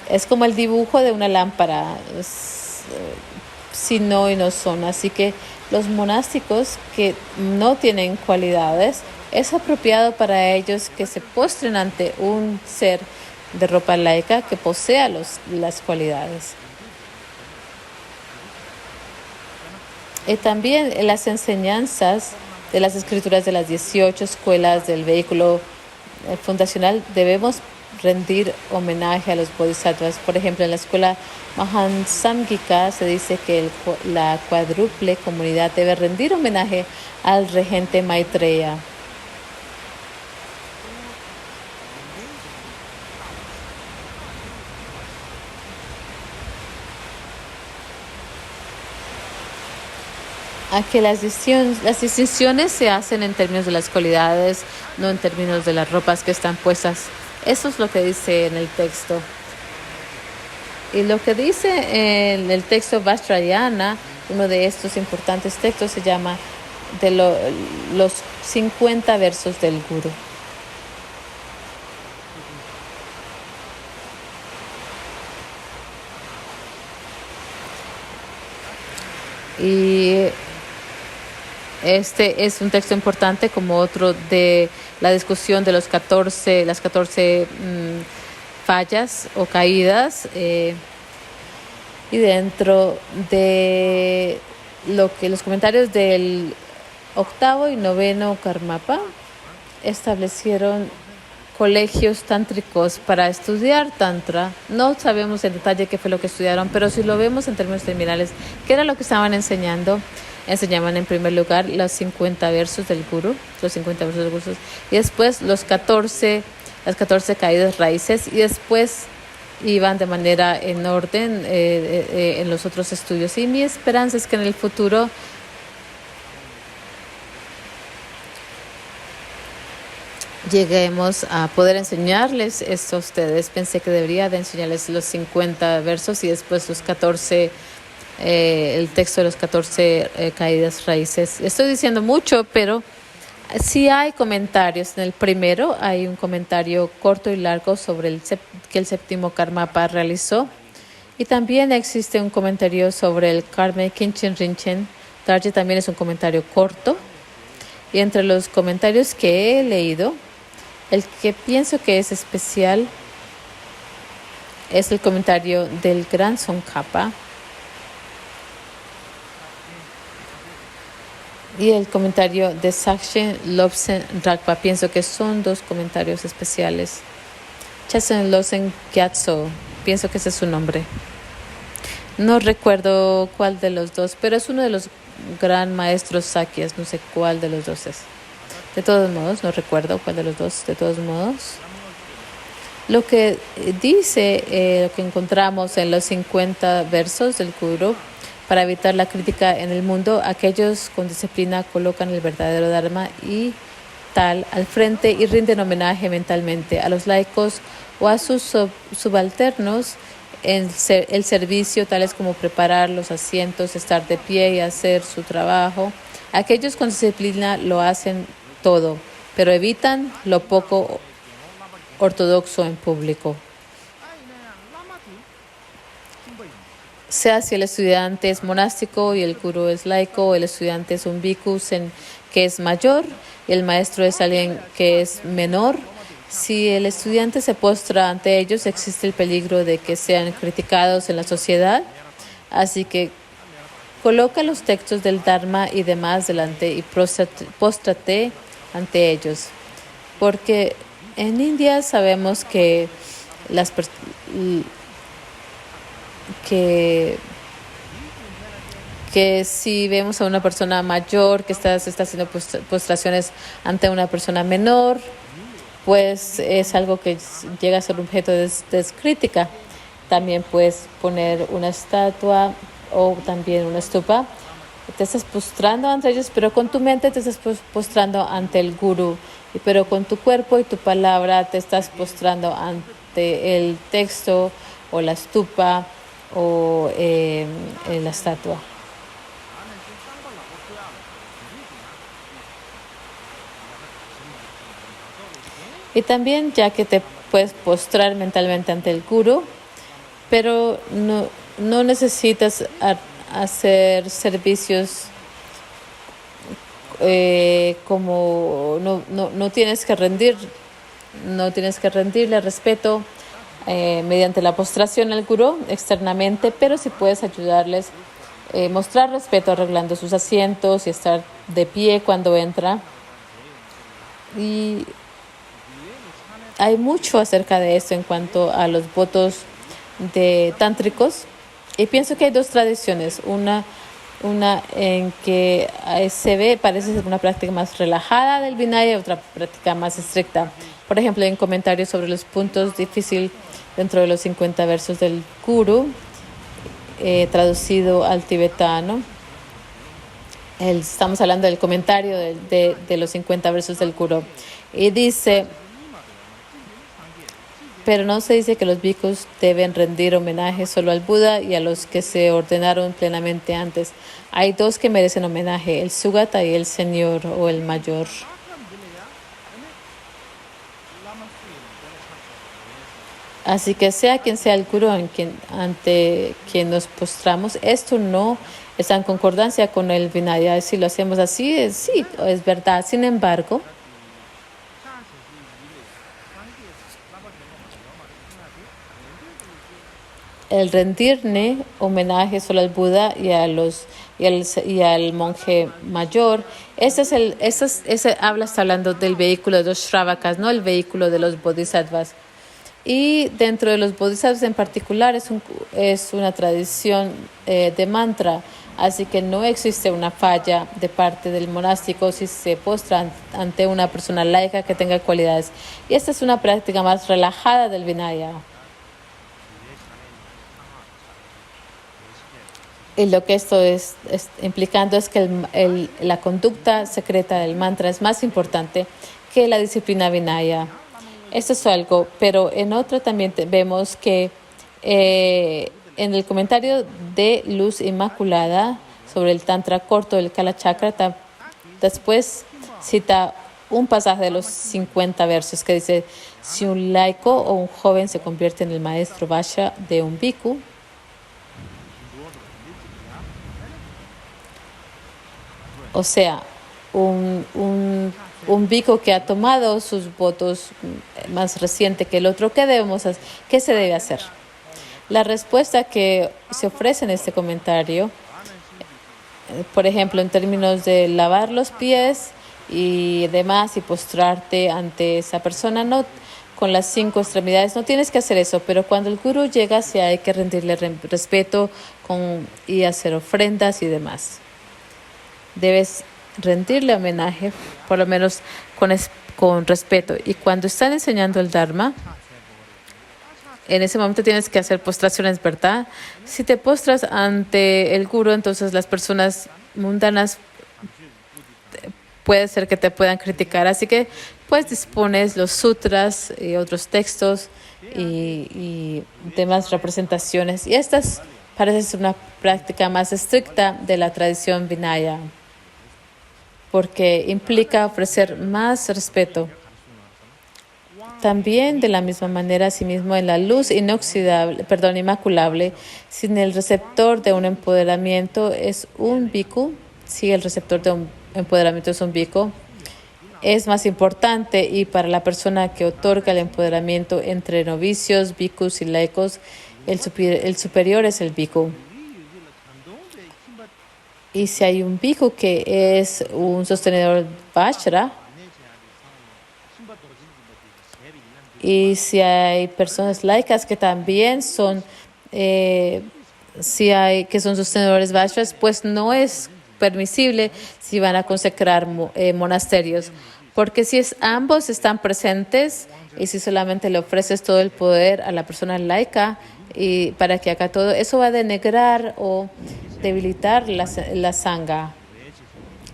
Es como el dibujo de una lámpara, si no y no son. Así que los monásticos que no tienen cualidades, es apropiado para ellos que se postren ante un ser de ropa laica que posea las cualidades. Y también en las enseñanzas de las escrituras de las 18 escuelas del vehículo fundacional debemos rendir homenaje a los bodhisattvas. Por ejemplo, en la escuela Mahasamgika se dice que la cuádruple comunidad debe rendir homenaje al regente Maitreya. A que las distinciones se hacen en términos de las cualidades, no en términos de las ropas que están puestas. Eso es lo que dice en el texto. Y lo que dice en el texto Vajrayana, uno de estos importantes textos, se llama de los 50 versos del Guru. Y este es un texto importante como otro de la discusión de las 14 fallas o caídas, y dentro de los comentarios del 8º y 9º Karmapa establecieron colegios tántricos para estudiar tantra. No sabemos en detalle qué fue lo que estudiaron, pero si lo vemos en términos terminales, ¿qué era lo que estaban enseñando? Enseñaban en primer lugar los 50 versos del Guru, y después las 14 caídas raíces, y después iban de manera en orden en los otros estudios. Y mi esperanza es que en el futuro lleguemos a poder enseñarles esto a ustedes. Pensé que debería de enseñarles los 50 versos y después los 14 el texto de los 14 caídas raíces. Estoy diciendo mucho, pero sí hay comentarios. En el primero hay un comentario corto y largo sobre que el 7º Karmapa realizó. Y también existe un comentario sobre el Karma Kinchin Rinchen. Darje también es un comentario corto. Y entre los comentarios que he leído, el que pienso que es especial es el comentario del Gran Tsongkhapa y el comentario de Sakchen Lobsen Rakpa. Pienso que son dos comentarios especiales. Chasen Lobsen Gyatso, pienso que ese es su nombre. No recuerdo cuál de los dos, pero es uno de los gran maestros sakyas, no sé cuál de los dos es. De todos modos, no recuerdo cuál de los dos, de todos modos. Lo que dice, lo que encontramos en los 50 versos del Guru, para evitar la crítica en el mundo, aquellos con disciplina colocan el verdadero Dharma y tal al frente y rinden homenaje mentalmente a los laicos o a sus subalternos en el servicio, tales como preparar los asientos, estar de pie y hacer su trabajo. Aquellos con disciplina lo hacen todo, pero evitan lo poco ortodoxo en público. Sea si el estudiante es monástico y el gurú es laico, o el estudiante es un bhikkhu que es mayor y el maestro es alguien que es menor, si el estudiante se postra ante ellos, existe el peligro de que sean criticados en la sociedad. Así que coloca los textos del Dharma y demás delante y póstrate ante ellos. Porque en India sabemos que que si vemos a una persona mayor que se está haciendo postraciones ante una persona menor, pues es algo que llega a ser objeto de crítica. También puedes poner una estatua o también una stupa. Te estás postrando ante ellos, pero con tu mente te estás postrando ante el gurú. Pero con tu cuerpo y tu palabra te estás postrando ante el texto o la stupa o la estatua. Y también, ya que te puedes postrar mentalmente ante el gurú, pero no necesitas hacer servicios como no tienes que rendirle respeto mediante la postración al gurú externamente, pero sí puedes ayudarles, mostrar respeto arreglando sus asientos y estar de pie cuando entra. Y hay mucho acerca de esto en cuanto a los votos de tántricos, y pienso que hay dos tradiciones, una en que parece ser una práctica más relajada del Vinaya y otra práctica más estricta. Por ejemplo, en comentarios sobre los puntos difíciles dentro de los 50 versos del Guru, traducido al tibetano. Estamos hablando del comentario de los 50 versos del Guru. Y dice: pero no se dice que los bhikkhus deben rendir homenaje solo al Buda y a los que se ordenaron plenamente antes. Hay dos que merecen homenaje, el Sugata y el Señor o el Mayor. Así que sea quien sea el gurú ante quien nos postramos, esto no está en concordancia con el Vinaya. Si lo hacemos así, sí, es verdad. Sin embargo, el rendirle homenaje solo al Buda y al monje mayor, ese habla, está hablando del vehículo de los Shravakas, no el vehículo de los Bodhisattvas. Y dentro de los Bodhisattvas en particular es una tradición de mantra, así que no existe una falla de parte del monástico si se postra ante una persona laica que tenga cualidades. Y esta es una práctica más relajada del Vinaya. Y lo que esto es implicando es que la conducta secreta del mantra es más importante que la disciplina Vinaya. Esto es algo, pero en otra también vemos que en el comentario de Luz Inmaculada sobre el Tantra corto del Kala Chakra, después cita un pasaje de los 50 versos que dice: si un laico o un joven se convierte en el maestro Vasha de un bhikkhu, o sea, un bhikkhu que ha tomado sus votos más reciente que el otro, ¿qué se debe hacer? La respuesta que se ofrece en este comentario, por ejemplo, en términos de lavar los pies y demás y postrarte ante esa persona, no con las 5 extremidades, no tienes que hacer eso, pero cuando el gurú llega, sí hay que rendirle respeto y hacer ofrendas y demás. Debes rendirle homenaje, por lo menos con respeto. Y cuando están enseñando el Dharma, en ese momento tienes que hacer postraciones, ¿verdad? Si te postras ante el guru, entonces las personas mundanas puede ser que te puedan criticar. Así que pues dispones los sutras y otros textos y demás representaciones. Y estas parece ser una práctica más estricta de la tradición Vinaya, porque implica ofrecer más respeto. También de la misma manera, asimismo, en la luz inmaculable, sin el receptor de un empoderamiento es un bhikkhu. Si el receptor de un empoderamiento es un bhikkhu, es más importante, y para la persona que otorga el empoderamiento entre novicios, bhikkhus y laicos, el superior es el bhikkhu. Y si hay un bhikkhu que es un sostenedor vajra, y si hay personas laicas que también son, que son sostenedores vajras, pues no es permisible si van a consagrar monasterios, porque si ambos están presentes y si solamente le ofreces todo el poder a la persona laica y para que haga todo, eso va a denigrar o debilitar la sangha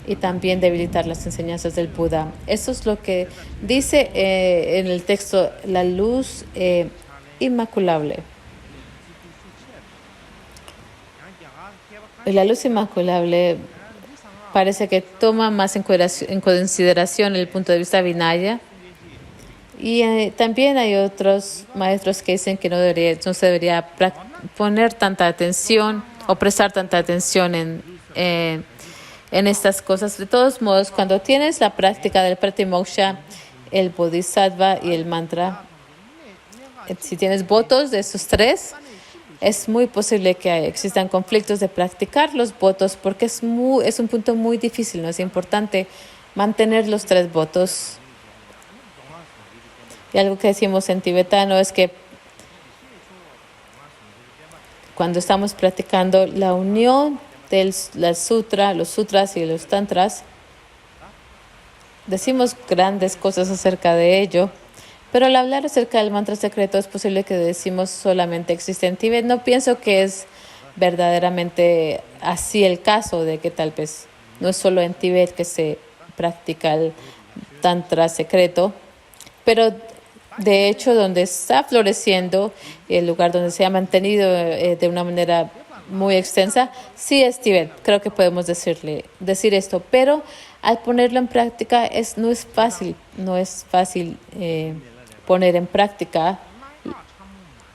y también debilitar las enseñanzas del Buda. Eso es lo que dice en el texto la luz inmaculable. La luz inmaculable parece que toma más en consideración el punto de vista Vinaya. Y también hay otros maestros que dicen que no se debería poner tanta atención o prestar tanta atención en estas cosas. De todos modos, cuando tienes la práctica del pratimoksha, el bodhisattva y el mantra, si tienes votos de esos tres, es muy posible que existan conflictos de practicar los votos, porque es un punto muy difícil, ¿no? Es importante mantener los tres votos. Y algo que decimos en tibetano es que cuando estamos practicando la unión los sutras y los tantras, decimos grandes cosas acerca de ello, pero al hablar acerca del mantra secreto es posible que decimos solamente existe en Tíbet. No pienso que es verdaderamente así el caso, de que tal vez no es solo en Tíbet que se practica el tantra secreto, pero de hecho donde está floreciendo, el lugar donde se ha mantenido de una manera muy extensa, sí es Tíbet. Creo que podemos decir esto, pero al ponerlo en práctica no es fácil poner en práctica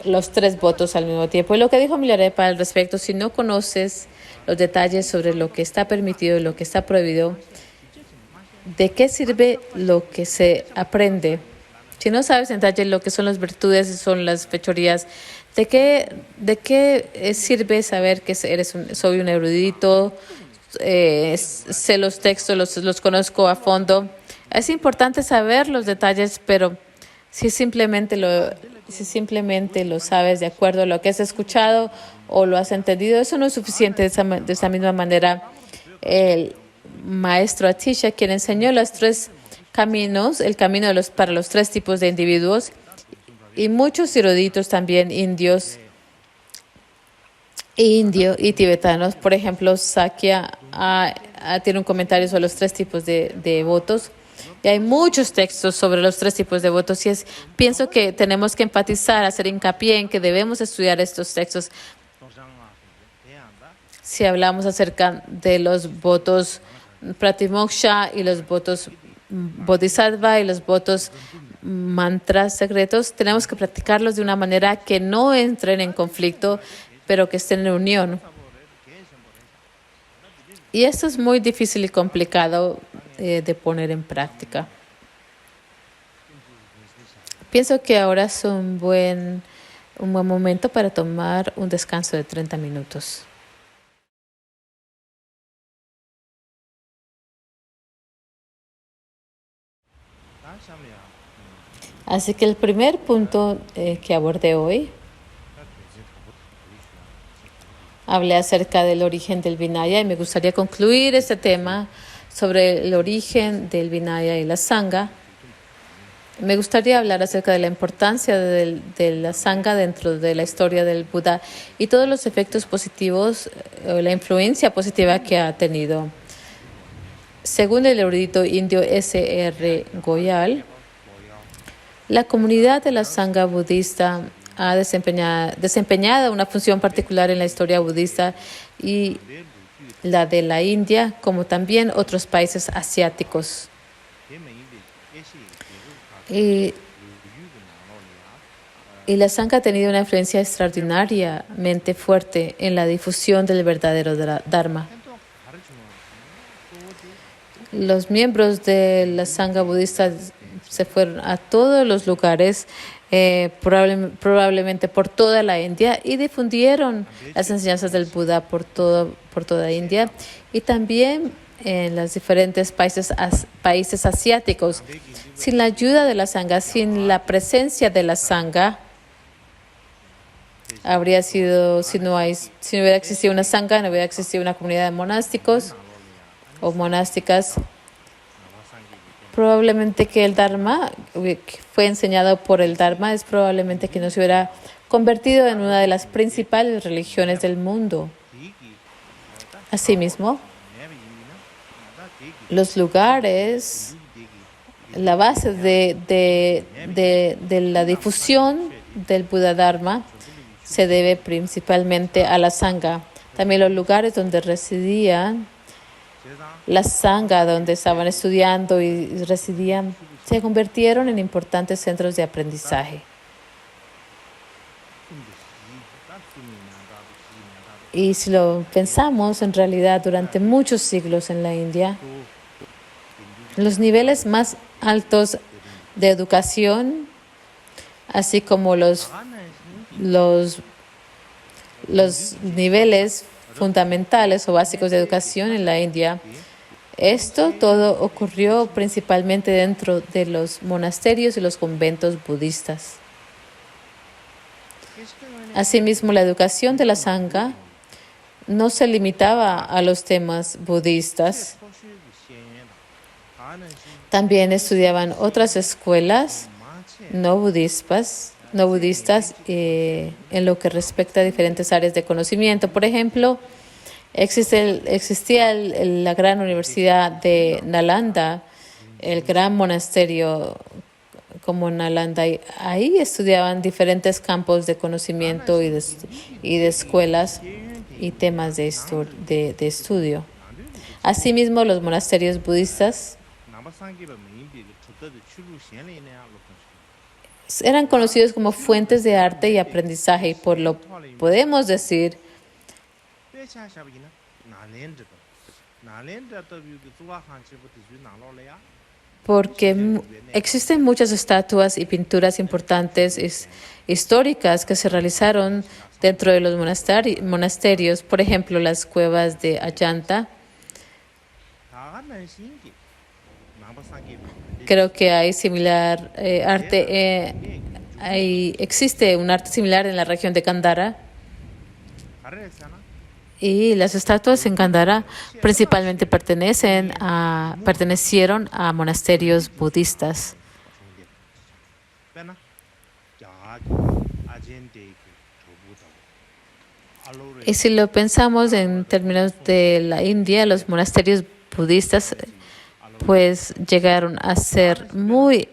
los tres votos al mismo tiempo. Y lo que dijo Milarepa al respecto, si no conoces los detalles sobre lo que está permitido y lo que está prohibido, ¿de qué sirve lo que se aprende? Si no sabes en detalle lo que son las virtudes y son las fechorías, ¿de qué sirve saber que soy un erudito? Sé los textos, los conozco a fondo. Es importante saber los detalles, pero si simplemente lo sabes de acuerdo a lo que has escuchado o lo has entendido, eso no es suficiente. De esa misma manera, el maestro Atisha, quien enseñó los tres caminos, el camino para los tres tipos de individuos, y muchos eruditos también indio y tibetanos. Por ejemplo, Sakya tiene un comentario sobre los tres tipos de votos. Y hay muchos textos sobre los tres tipos de votos. Y pienso que tenemos que enfatizar, hacer hincapié en que debemos estudiar estos textos. Si hablamos acerca de los votos pratimoksha y los votos bodhisattva y los votos mantras secretos, tenemos que practicarlos de una manera que no entren en conflicto, pero que estén en unión. Y esto es muy difícil y complicado de poner en práctica. Pienso que ahora es un buen momento para tomar un descanso de 30 minutos. Así que el primer punto que abordé hoy, hablé acerca del origen del Vinaya, y me gustaría concluir este tema sobre el origen del Vinaya y la Sangha Me gustaría hablar acerca de la importancia de la Sangha dentro de la historia del Buda y todos los efectos positivos, la influencia positiva que ha tenido. Según el erudito indio S.R. Goyal, la comunidad de la Sangha budista ha desempeñado una función particular en la historia budista y la de la India, como también otros países asiáticos. Y la Sangha ha tenido una influencia extraordinariamente fuerte en la difusión del verdadero Dharma. Los miembros de la Sangha budista se fueron a todos los lugares, probablemente por toda la India, y difundieron las enseñanzas del Buda por toda India y también en los diferentes países asiáticos. Sin la ayuda de la Sangha, sin la presencia de la Sangha, habría sido, si no hubiera existido una Sangha, no hubiera existido una comunidad de monásticos o monásticas. Probablemente que el Dharma, que fue enseñado por el Dharma, es probablemente que no se hubiera convertido en una de las principales religiones del mundo. Asimismo, los lugares, la base de la difusión del Buda Dharma se debe principalmente a la Sangha. También los lugares donde residían la Sangha, donde estaban estudiando y residían, se convirtieron en importantes centros de aprendizaje. Y si lo pensamos, en realidad, durante muchos siglos en la India, los niveles más altos de educación, así como los niveles fundamentales o básicos de educación en la India, esto todo ocurrió principalmente dentro de los monasterios y los conventos budistas. Asimismo, la educación de la Sangha no se limitaba a los temas budistas. También estudiaban otras escuelas no budistas en lo que respecta a diferentes áreas de conocimiento. Por ejemplo, existía la gran universidad de Nalanda, el gran monasterio como Nalanda. Y ahí estudiaban diferentes campos de conocimiento y de escuelas y temas de estudio. Asimismo, los monasterios budistas eran conocidos como fuentes de arte y aprendizaje, y por lo podemos decir porque existen muchas estatuas y pinturas importantes históricas que se realizaron dentro de los monasterios. Por ejemplo, las cuevas de Ajanta. Creo que hay similar arte. Existe un arte similar en la región de Gandhara. Y las estatuas en Gandhara principalmente pertenecieron a monasterios budistas. Y si lo pensamos en términos de la India, los monasterios budistas pues llegaron a ser muy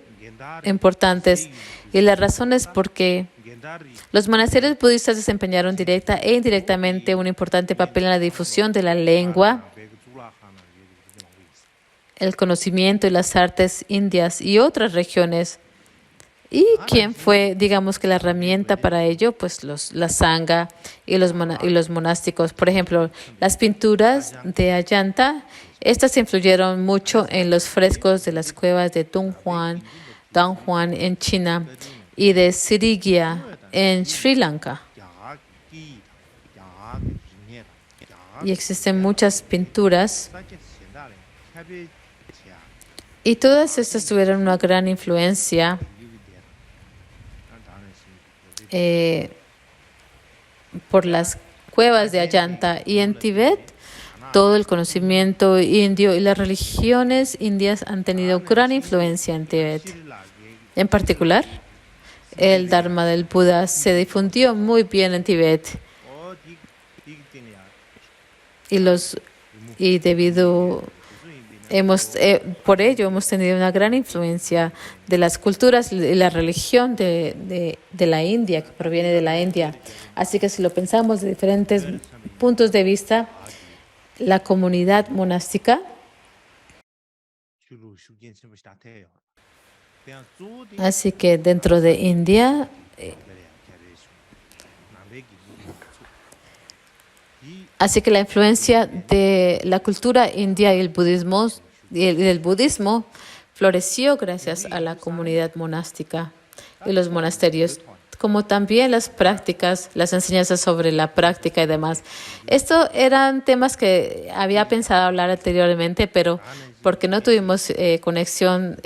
importantes, y la razón es porque los monasterios budistas desempeñaron directa e indirectamente un importante papel en la difusión de la lengua, el conocimiento y las artes indias y otras regiones. ¿Y quién fue, digamos, que la herramienta para ello? Pues la Sangha y los monásticos. Por ejemplo, las pinturas de Ajanta, estas influyeron mucho en los frescos de las cuevas de Dunhuan en China y de Srivijaya en Sri Lanka. Y existen muchas pinturas, y todas estas tuvieron una gran influencia por las cuevas de Ajanta. Y en Tibet, todo el conocimiento indio y las religiones indias han tenido gran influencia en Tibet. En particular, el Dharma del Buda se difundió muy bien en Tibet y por ello hemos tenido una gran influencia de las culturas y la religión de la India, que proviene de la India. Así que si lo pensamos de diferentes puntos de vista, la comunidad monástica, así que dentro de India, así que la influencia de la cultura india y el budismo floreció gracias a la comunidad monástica y los monasterios, como también las prácticas, las enseñanzas sobre la práctica y demás. Estos eran temas que había pensado hablar anteriormente, pero porque no tuvimos conexión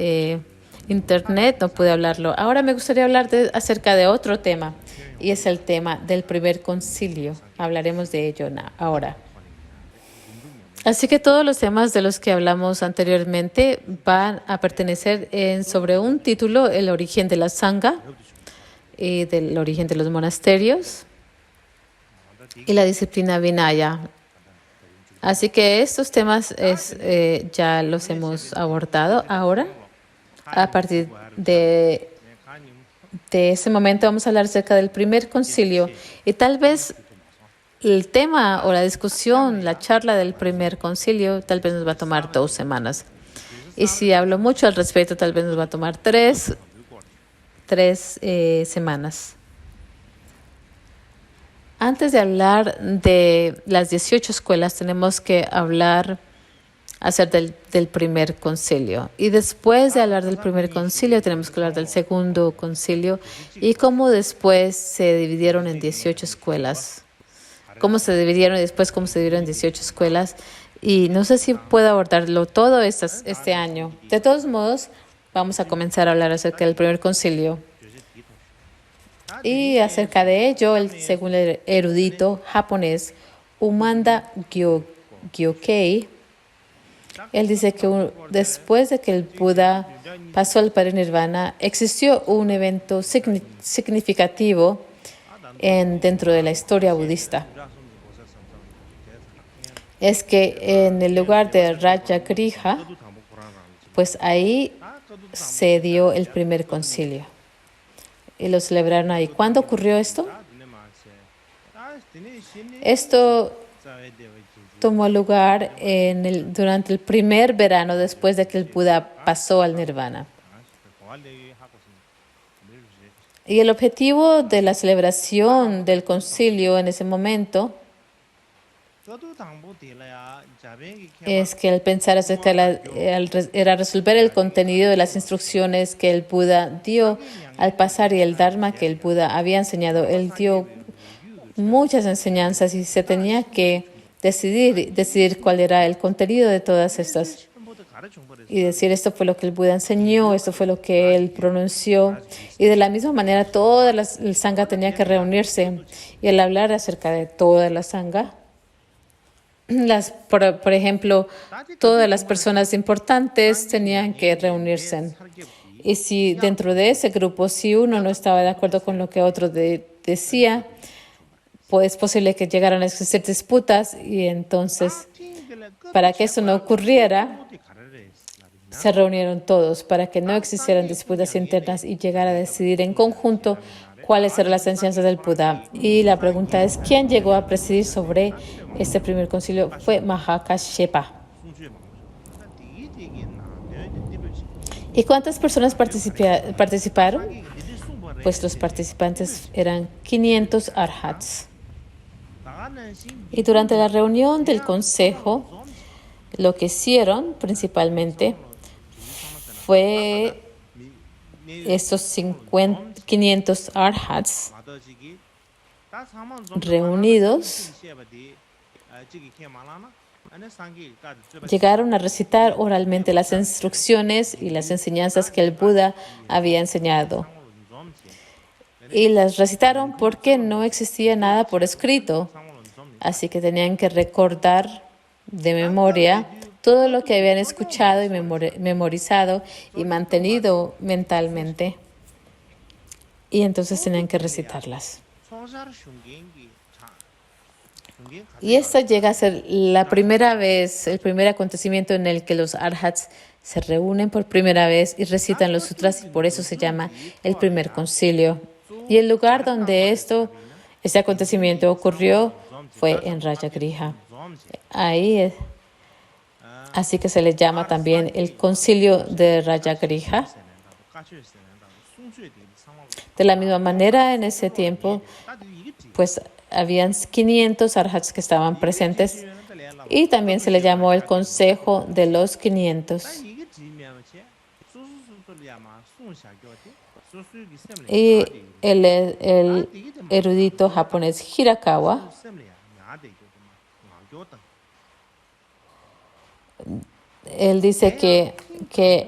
internet, no pude hablarlo. Ahora me gustaría hablar acerca de otro tema, y es el tema del primer concilio. Hablaremos de ello ahora. Así que todos los temas de los que hablamos anteriormente van a pertenecer sobre un título: el origen de la Sangha, y del origen de los monasterios y la disciplina Vinaya. Así que estos temas ya los hemos abordado. Ahora, a partir de ese momento, vamos a hablar acerca del primer concilio, y tal vez el tema o la discusión, la charla del primer concilio, tal vez nos va a tomar 2 semanas. Y si hablo mucho al respecto, tal vez nos va a tomar 3 semanas. Antes de hablar de las 18 escuelas, tenemos que hablar acerca del primer concilio. Y después de hablar del primer concilio, tenemos que hablar del segundo concilio y cómo después se dividieron en 18 escuelas. Cómo se dividieron y después cómo se dividieron en 18 escuelas. Y no sé si puedo abordarlo todo este año. De todos modos, vamos a comenzar a hablar acerca del primer concilio. Y acerca de ello, según el erudito japonés Umanda Gyokei, él dice que después de que el Buda pasó al parinirvana, existió un evento significativo dentro de la historia budista. Es que en el lugar de Rajagriha, pues ahí se dio el primer concilio. Y lo celebraron ahí. ¿Cuándo ocurrió esto? Esto tomó lugar durante el primer verano después de que el Buda pasó al nirvana. Y el objetivo de la celebración del concilio en ese momento es que al pensar acerca era resolver el contenido de las instrucciones que el Buda dio al pasar y el Dharma que el Buda había enseñado. Él dio muchas enseñanzas y se tenía que decidir cuál era el contenido de todas estas. Y decir, esto fue lo que el Buda enseñó, esto fue lo que él pronunció. Y de la misma manera, toda el Sangha tenía que reunirse. Y al hablar acerca de toda la Sangha, por ejemplo, todas las personas importantes tenían que reunirse. Y si dentro de ese grupo, si uno no estaba de acuerdo con lo que otro decía, pues es posible que llegaran a existir disputas, y entonces, para que eso no ocurriera, se reunieron todos para que no existieran disputas internas y llegar a decidir en conjunto cuáles eran las enseñanzas del Buda. Y la pregunta es, ¿quién llegó a presidir sobre este primer concilio? Fue Mahakashepa. ¿Y cuántas personas participaron? Pues los participantes eran 500 arhats. Y durante la reunión del consejo, lo que hicieron principalmente fue estos 500 arhats reunidos llegaron a recitar oralmente las instrucciones y las enseñanzas que el Buda había enseñado. Y las recitaron porque no existía nada por escrito. Así que tenían que recordar de memoria todo lo que habían escuchado y memorizado y mantenido mentalmente. Y entonces tenían que recitarlas. Y esta llega a ser la primera vez, el primer acontecimiento en el que los arhats se reúnen por primera vez y recitan los sutras, y por eso se llama el primer concilio. Y el lugar donde este acontecimiento ocurrió fue en Rajagriha. Ahí, así que se le llama también el concilio de Rajagriha. De la misma manera, en ese tiempo, pues habían 500 arhats que estaban presentes y también se le llamó el Consejo de los 500. Y el erudito japonés Hirakawa él dice que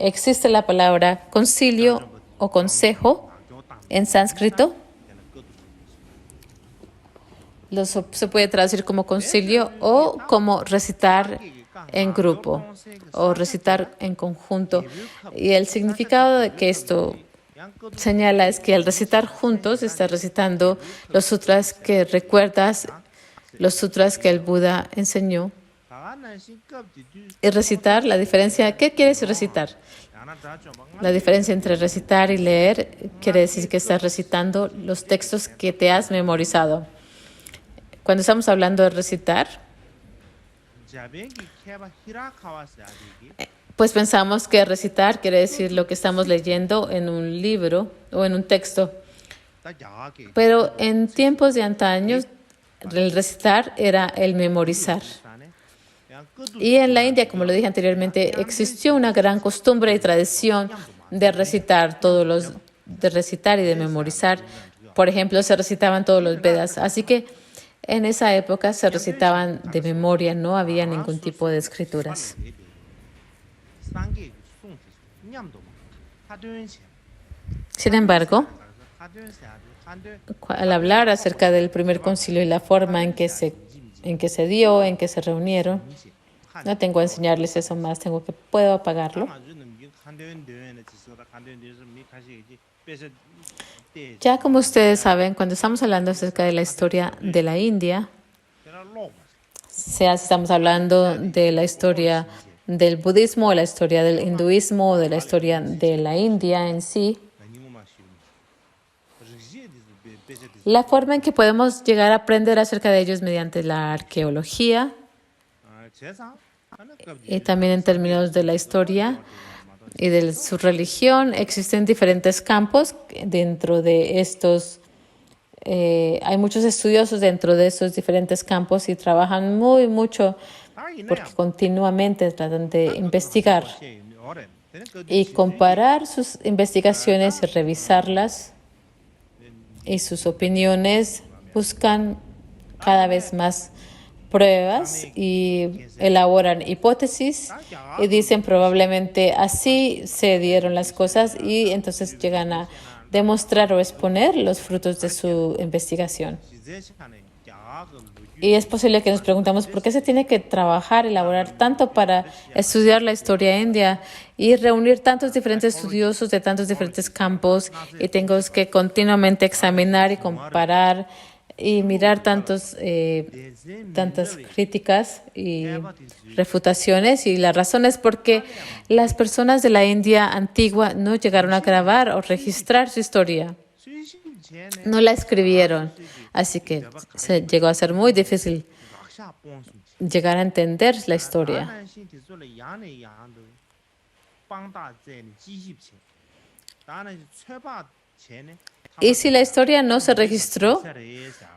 existe la palabra concilio o consejo en sánscrito. Se puede traducir como concilio o como recitar en grupo o recitar en conjunto. Y el significado de que esto señala es que al recitar juntos, estás recitando los sutras que recuerdas, los sutras que el Buda enseñó. Y recitar, la diferencia, ¿qué quiere decir recitar? La diferencia entre recitar y leer quiere decir que estás recitando los textos que te has memorizado. Cuando estamos hablando de recitar, pues pensamos que recitar quiere decir lo que estamos leyendo en un libro o en un texto. Pero en tiempos de antaño, el recitar era el memorizar. Y en la India, como lo dije anteriormente, existió una gran costumbre y tradición de recitar de recitar y de memorizar. Por ejemplo, se recitaban todos los Vedas. Así que en esa época se recitaban de memoria, no había ningún tipo de escrituras. Sin embargo, al hablar acerca del primer concilio y la forma en que se dio, en que se reunieron, no tengo que enseñarles eso más, puedo apagarlo. Ya como ustedes saben, cuando estamos hablando acerca de la historia de la India, sea si estamos hablando de la historia del budismo, o la historia del hinduismo, o de la historia de la India en sí, la forma en que podemos llegar a aprender acerca de ellos mediante la arqueología y también en términos de la historia y de su religión, existen diferentes campos dentro de estos. Hay muchos estudiosos dentro de esos diferentes campos y trabajan mucho porque continuamente tratan de investigar y comparar sus investigaciones y revisarlas, y sus opiniones buscan cada vez más pruebas y elaboran hipótesis y dicen probablemente así se dieron las cosas, y entonces llegan a demostrar o exponer los frutos de su investigación. Y es posible que nos preguntamos por qué se tiene que trabajar, elaborar tanto para estudiar la historia india y reunir tantos diferentes estudiosos de tantos diferentes campos, y tengo que continuamente examinar y comparar y mirar tantas críticas y refutaciones. Y la razón es porque las personas de la India antigua no llegaron a grabar o registrar su historia. No la escribieron, así que se llegó a ser muy difícil llegar a entender la historia. Y si la historia no se registró,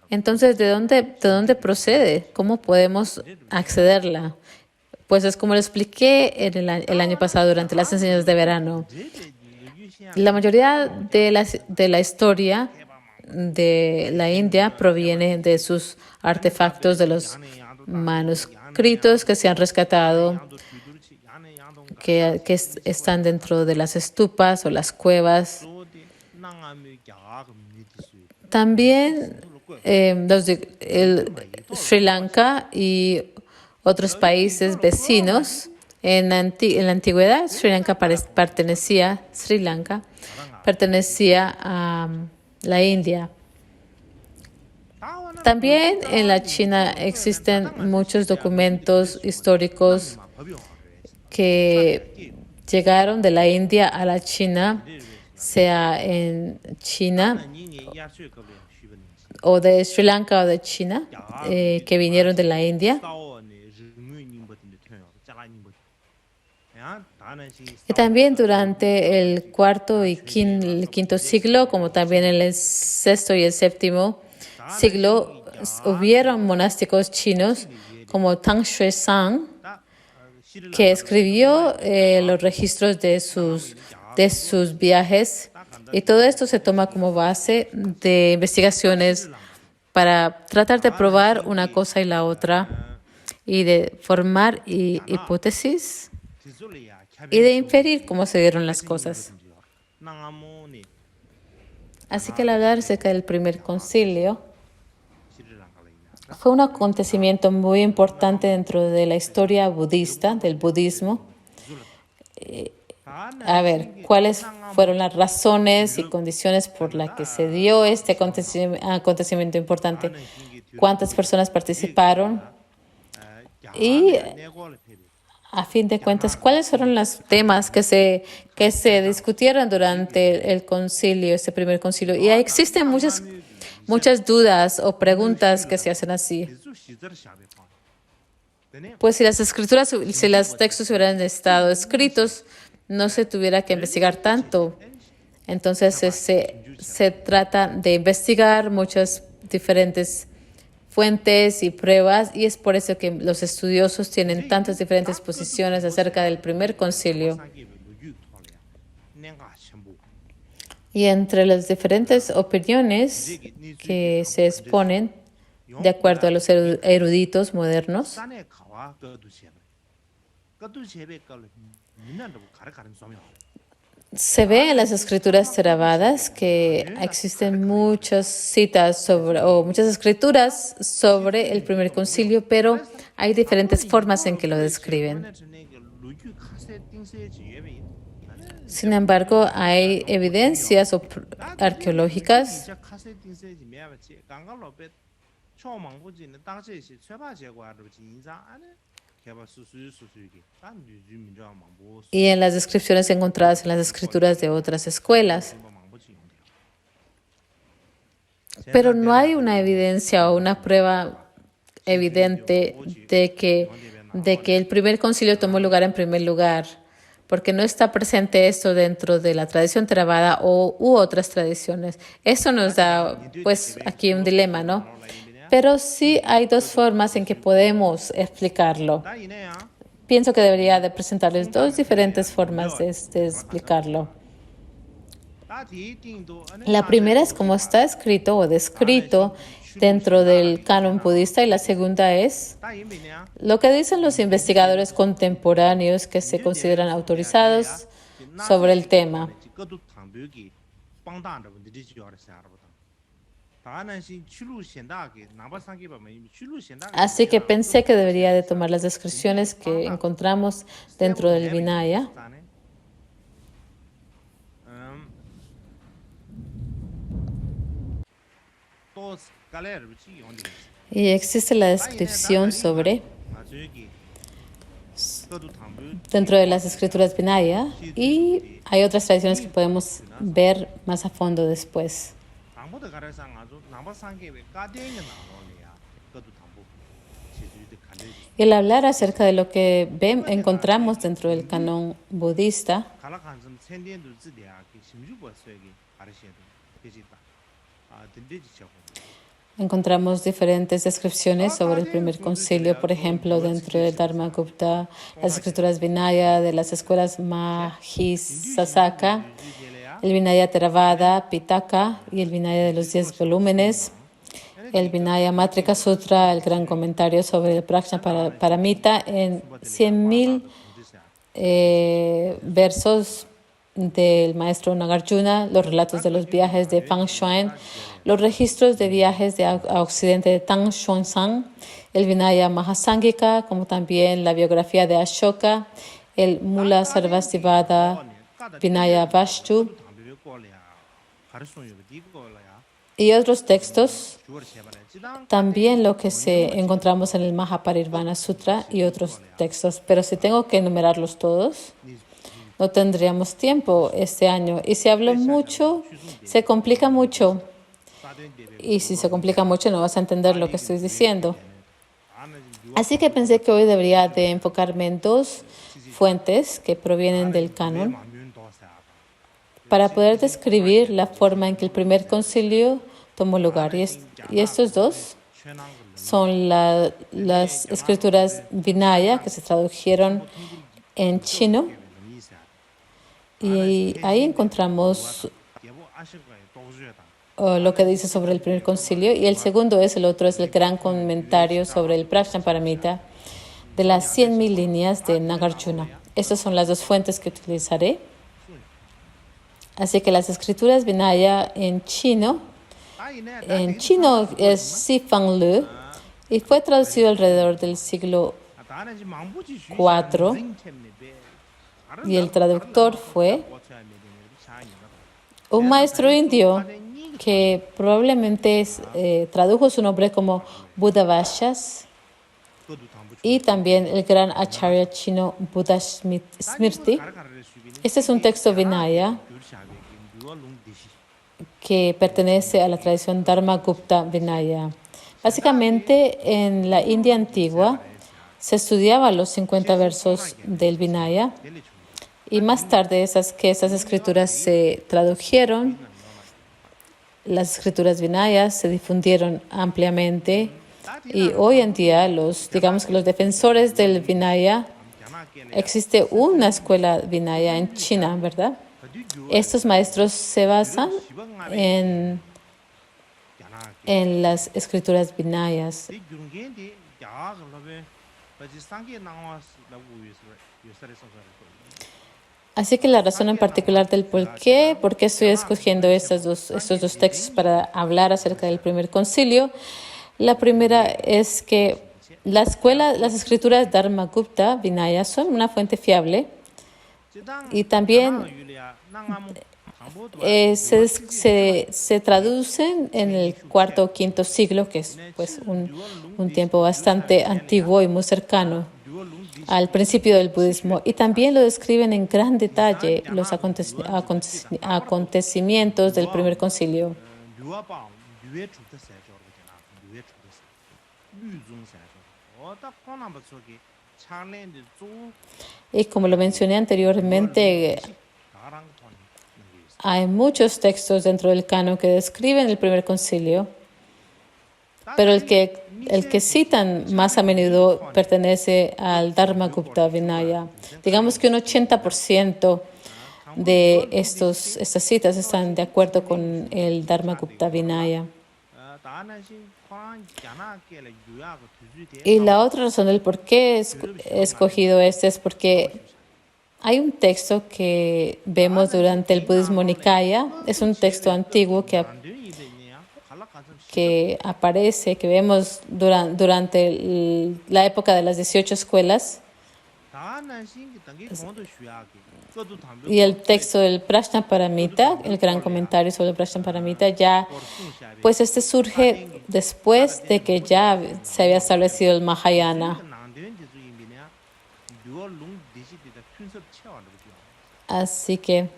entonces ¿de dónde procede? ¿Cómo podemos accederla? Pues es como lo expliqué el año pasado durante las enseñanzas de verano. La mayoría de la historia de la India proviene de sus artefactos, de los manuscritos que se han rescatado, que están dentro de las estupas o las cuevas. También Sri Lanka y otros países vecinos En la antigüedad, Sri Lanka pertenecía a la India. También en la China existen muchos documentos históricos que llegaron de la India a la China, sea en China o de Sri Lanka o de China, que vinieron de la India. Y también durante el cuarto y quinto siglo, como también en el sexto y el séptimo siglo, hubieron monásticos chinos como Tang Xuezhang, que escribió los registros de sus viajes. Y todo esto se toma como base de investigaciones para tratar de probar una cosa y la otra y de formar hipótesis y de inferir cómo se dieron las cosas. Así que al hablar acerca del primer concilio, fue un acontecimiento muy importante dentro de la historia budista, del budismo. A ver, ¿cuáles fueron las razones y condiciones por las que se dio este acontecimiento importante? ¿Cuántas personas participaron? Y a fin de cuentas, ¿cuáles fueron los temas que se discutieron durante el concilio, este primer concilio? Y existen muchas dudas o preguntas que se hacen así. Pues si los textos hubieran estado escritos, no se tuviera que investigar tanto. Entonces se trata de investigar muchas diferentes fuentes y pruebas, y es por eso que los estudiosos tienen tantas diferentes posiciones acerca del primer concilio. Y entre las diferentes opiniones que se exponen, de acuerdo a los eruditos modernos, se ve en las escrituras Theravadas que existen muchas citas o muchas escrituras sobre el primer concilio, pero hay diferentes formas en que lo describen. Sin embargo, hay evidencias arqueológicas y en las descripciones encontradas en las escrituras de otras escuelas. Pero no hay una evidencia o una prueba evidente de que el primer concilio tomó lugar en primer lugar, porque no está presente esto dentro de la tradición Theravada u otras tradiciones. Eso nos da, pues, aquí un dilema, ¿no? Pero sí hay dos formas en que podemos explicarlo. Pienso que debería de presentarles dos diferentes formas de explicarlo. La primera es como está escrito o descrito dentro del canon budista, y la segunda es lo que dicen los investigadores contemporáneos que se consideran autorizados sobre el tema. Así que pensé que debería de tomar las descripciones que encontramos dentro del Vinaya y existe la descripción sobre dentro de las escrituras Vinaya, y hay otras tradiciones que podemos ver más a fondo después. Y al hablar acerca de lo que encontramos dentro del canon budista, encontramos diferentes descripciones sobre el primer concilio, por ejemplo, dentro del Dharmagupta, las escrituras Vinaya de las escuelas Mahisasaka, el Vinaya Theravada, Pitaka y el Vinaya de los 10 volúmenes, el Vinaya Matrika Sutra, el gran comentario sobre el Prajna Paramita en 100,000 versos del maestro Nagarjuna, los relatos de los viajes de Fang Xuan, los registros de viajes a Occidente de Tang Xuanzang, el Vinaya Mahasangika, como también la biografía de Ashoka, el Mula Sarvastivada Vinaya Vastu y otros textos. También lo que encontramos en el Mahaparirvana Sutra y otros textos. Pero si tengo que enumerarlos todos, no tendríamos tiempo este año. Y si hablo mucho, se complica mucho. Y si se complica mucho, no vas a entender lo que estoy diciendo. Así que pensé que hoy debería de enfocarme en dos fuentes que provienen del canon para poder describir la forma en que el primer concilio tomó lugar. Y estos dos son las escrituras Vinaya, que se tradujeron en chino. Y ahí encontramos lo que dice sobre el primer concilio. Y el otro es el gran comentario sobre el Prajnaparamita de las 100.000 líneas de Nagarjuna. Estas son las dos fuentes que utilizaré. Así que las escrituras Vinaya en chino es Sifang y fue traducido alrededor del siglo IV y el traductor fue un maestro indio que probablemente tradujo su nombre como Buddhavashas y también el gran acharya chino Buddha Smriti. Este es un texto Vinaya que pertenece a la tradición Dharma-gupta Vinaya. Básicamente, en la India antigua se estudiaban los 50 versos del Vinaya y más tarde esas escrituras se tradujeron, las escrituras Vinayas se difundieron ampliamente y hoy en día los defensores del Vinaya, existe una escuela Vinaya en China, ¿verdad? Estos maestros se basan en las escrituras Vinayas. Así que la razón en particular del por qué estoy escogiendo estos dos textos para hablar acerca del primer concilio, la primera es que las escrituras Dharma-gupta Vinaya son una fuente fiable y también se traducen en el cuarto o quinto siglo, que es pues un tiempo bastante antiguo y muy cercano al principio del budismo, y también lo describen en gran detalle los acontecimientos del primer concilio. Y como lo mencioné anteriormente, hay muchos textos dentro del canon que describen el primer concilio, pero el que citan más a menudo pertenece al Dharma-gupta Vinaya. Digamos que un 80% de estas citas están de acuerdo con el Dharma-gupta Vinaya. Y la otra razón del por qué he escogido es porque hay un texto que vemos durante el budismo Nikaya, es un texto antiguo que aparece, que vemos durante la época de las 18 escuelas. Y el texto del Prajnaparamita, el gran comentario sobre el Prajnaparamita, pues surge después de que ya se había establecido el Mahayana. Así que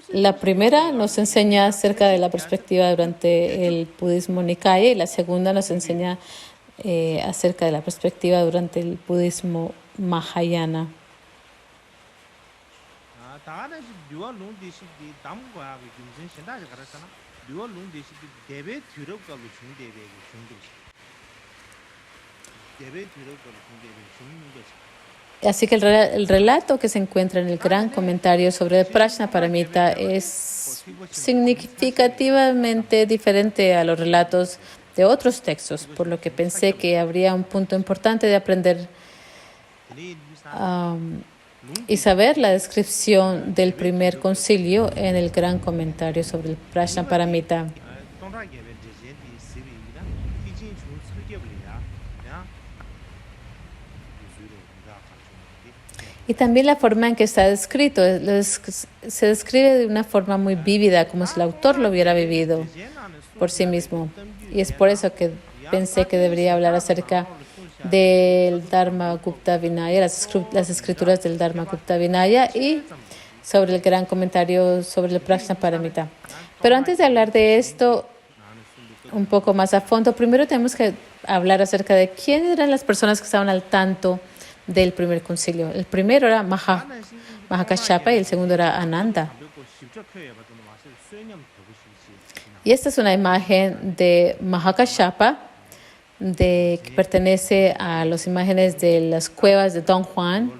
la primera nos enseña acerca de la perspectiva durante el budismo Nikaya y la segunda nos enseña acerca de la perspectiva durante el budismo Mahayana. Así que el relato que se encuentra en el gran comentario sobre el Prajnaparamita es significativamente diferente a los relatos de otros textos, por lo que pensé que habría un punto importante de aprender y saber la descripción del primer concilio en el gran comentario sobre el Prajnaparamita. Y también la forma en que está descrito. Se describe de una forma muy vívida, como si el autor lo hubiera vivido por sí mismo. Y es por eso que pensé que debería hablar acerca del Dharma-gupta Vinaya, las escrituras del Dharma-gupta Vinaya y sobre el gran comentario sobre el Prajnaparamita. Pero antes de hablar de esto un poco más a fondo, primero tenemos que hablar acerca de quiénes eran las personas que estaban al tanto del primer concilio. El primero era Mahakashapa y el segundo era Ananda. Y esta es una imagen de Mahakashapa, que pertenece a las imágenes de las cuevas de Don Juan.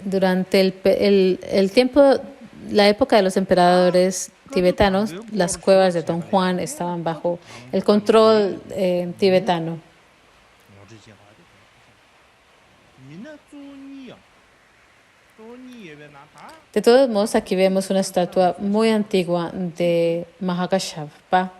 Durante el tiempo, la época de los emperadores tibetanos, las cuevas de Don Juan estaban bajo el control tibetano. De todos modos, aquí vemos una estatua muy antigua de Mahakashapa.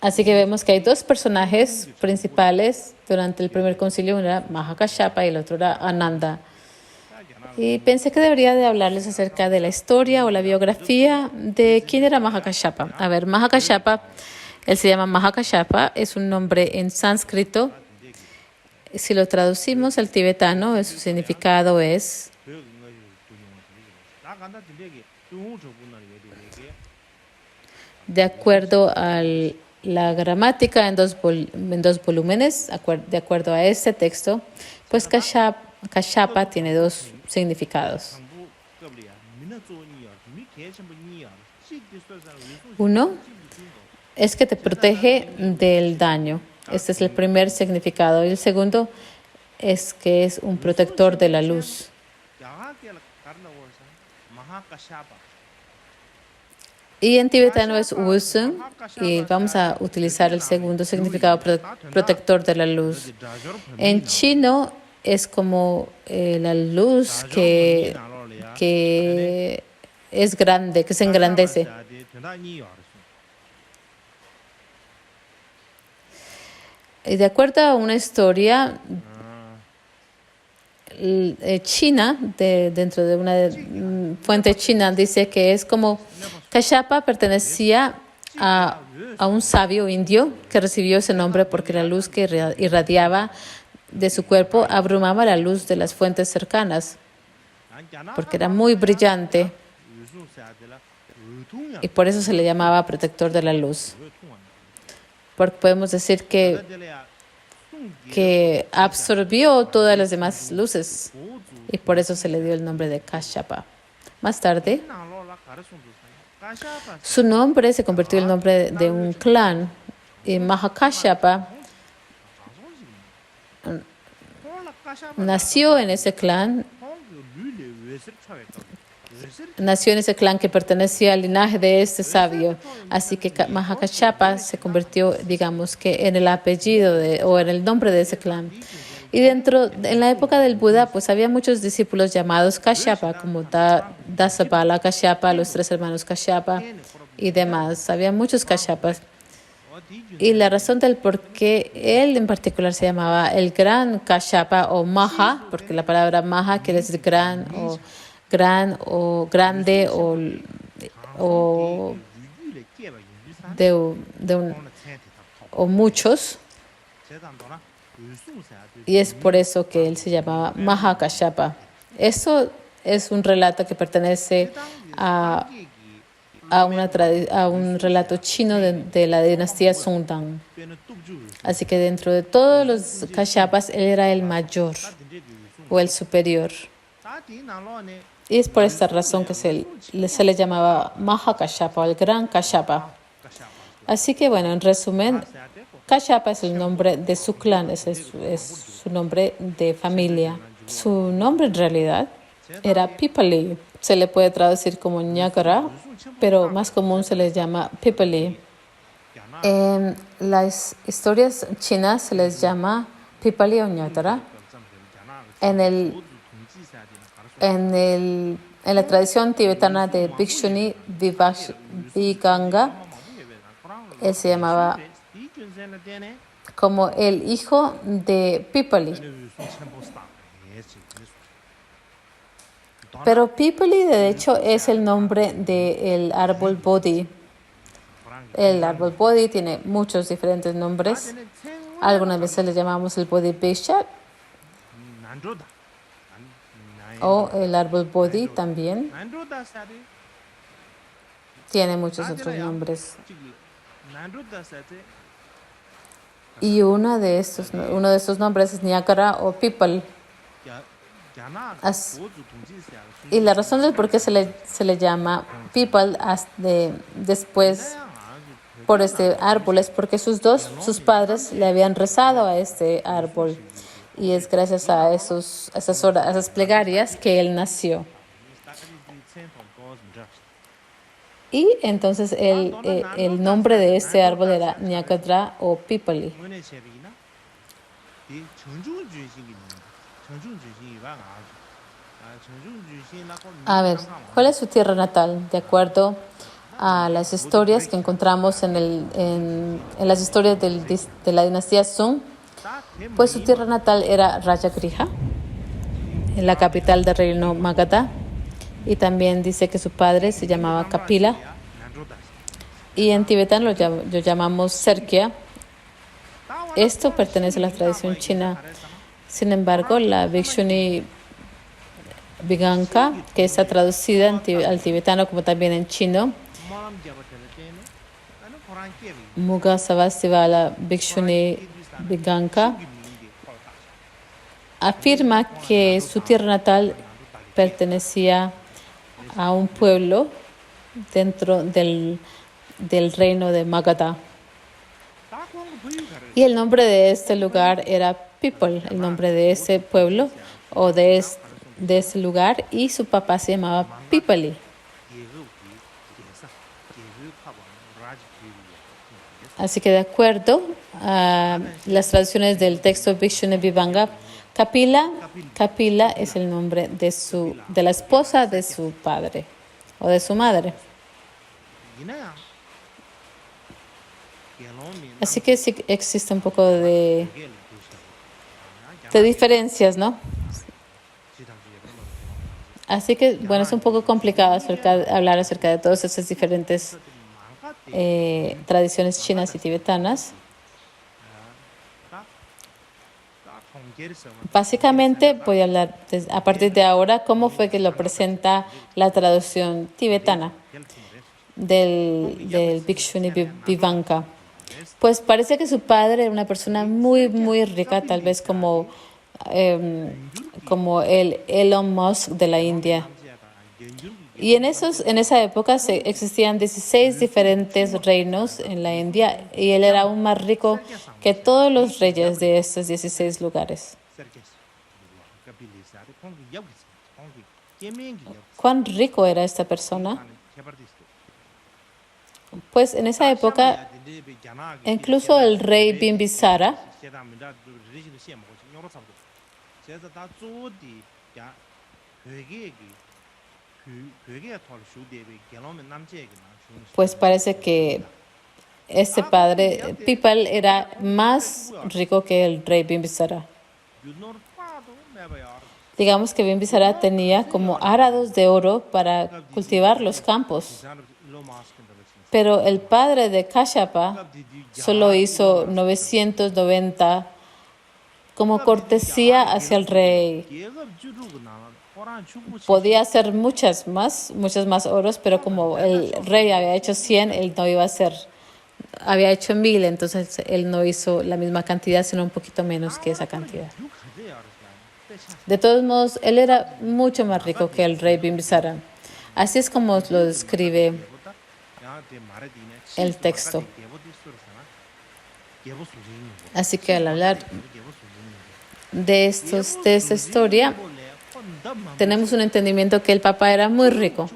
Así que vemos que hay dos personajes principales durante el primer concilio, uno era Mahakashapa y el otro era Ananda. Y pensé que debería de hablarles acerca de la historia o la biografía de quién era Mahakashapa. A ver, Mahakashapa, él se llama Mahakashapa, es un nombre en sánscrito. Si lo traducimos al tibetano, su significado es de acuerdo a la gramática en dos volúmenes, de acuerdo a este texto, pues Kashapa tiene dos significados. Uno es que te protege del daño. Este es el primer significado. Y el segundo es que es un protector de la luz. Y en tibetano es Wusung, y vamos a utilizar el segundo significado, protector de la luz. En chino es como la luz que es grande, que se engrandece. Y de acuerdo a una historia china, dentro de una fuente china, dice que es como Kashapa pertenecía a un sabio indio que recibió ese nombre porque la luz que irradiaba de su cuerpo abrumaba la luz de las fuentes cercanas, porque era muy brillante y por eso se le llamaba protector de la luz. Porque podemos decir que absorbió todas las demás luces y por eso se le dio el nombre de Kashapa. Más tarde, su nombre se convirtió en el nombre de un clan, y Mahakashapa nació en ese clan que pertenecía al linaje de este sabio. Así que Mahakashapa se convirtió, digamos, que en el apellido o en el nombre de ese clan. Y en la época del Buda, pues había muchos discípulos llamados Kashyapa, como Dasabala Kashyapa, los tres hermanos Kashyapa y demás. Había muchos Kashyapas. Y la razón del por qué él en particular se llamaba el gran Kashyapa o Maha, porque la palabra Maha quiere decir gran o grande o muchos, y es por eso que él se llamaba Mahakashapa. Eso es un relato que pertenece a un relato chino de la dinastía Sungdan. Así que dentro de todos los Kashyapas, él era el mayor o el superior. Y es por esta razón que se le llamaba Mahakashapa, el gran Kashyapa. Así que bueno, en resumen, Kashyapa es el nombre de su clan, es su nombre de familia. Su nombre en realidad era Pipali, se le puede traducir como ñácara, pero más común se les llama Pipali. En las historias chinas se les llama Pipali o ñácara. En la tradición tibetana de Bhikshuni Viganga, él se llamaba como el hijo de Pipali. Pero Pipali, de hecho, es el nombre del árbol Bodhi. El árbol Bodhi tiene muchos diferentes nombres. Algunas veces le llamamos el Bodhi Bishat o el árbol Bodhi también. Tiene muchos otros nombres. Y uno de estos nombres es ñácara o Pipal. Y la razón del por qué se le llama Pipal después por este árbol es porque sus padres le habían rezado a este árbol. Y es gracias a esas plegarias que él nació. Y entonces el nombre de este árbol era ñácara o Pipali. A ver, ¿cuál es su tierra natal? De acuerdo a las historias que encontramos en las historias de la dinastía Sung, pues su tierra natal era Rajagriha, en la capital del reino Magadha. Y también dice que su padre se llamaba Kapila. Y en tibetano lo llamamos Serkia. Esto pertenece a la tradición china. Sin embargo, la Bhikshuni Viganga, que está traducida al tibetano como también en chino, Muga Savasivala Bhikshuni Viganga, afirma que su tierra natal pertenecía a un pueblo dentro del reino de Magadha. Y el nombre de este lugar era Pipal, el nombre de ese pueblo o de ese lugar, y su papá se llamaba Pipali. Así que de acuerdo a las traducciones del texto Bhikshuni Viganga, Kapila es el nombre de la esposa de su padre o de su madre. Así que sí existe un poco de diferencias, ¿no? Así que, bueno, es un poco complicado hablar acerca de todas esas diferentes tradiciones chinas y tibetanas. Básicamente voy a hablar a partir de ahora cómo fue que lo presenta la traducción tibetana del Bhikshuni Viganga. Pues parece que su padre era una persona muy, muy rica, tal vez como el Elon Musk de la India. Y en esa época existían 16 diferentes reinos en la India y él era aún más rico que todos los reyes de estos 16 lugares. ¿Cuán rico era esta persona? Pues en esa época, incluso el rey Bimbisara pues parece que este padre, Pipal, era más rico que el rey Bimbisara. Digamos que Bimbisara tenía como arados de oro para cultivar los campos. Pero el padre de Kashyapa solo hizo 990 como cortesía hacia el rey. Podía hacer muchas más oros, pero como el rey había hecho 100, él no iba a hacer, había hecho 1000, entonces él no hizo la misma cantidad, sino un poquito menos que esa cantidad. De todos modos, él era mucho más rico que el rey Bimbisara. Así es como lo describe el texto. Así que al hablar de esta historia, tenemos un entendimiento que el papá era muy rico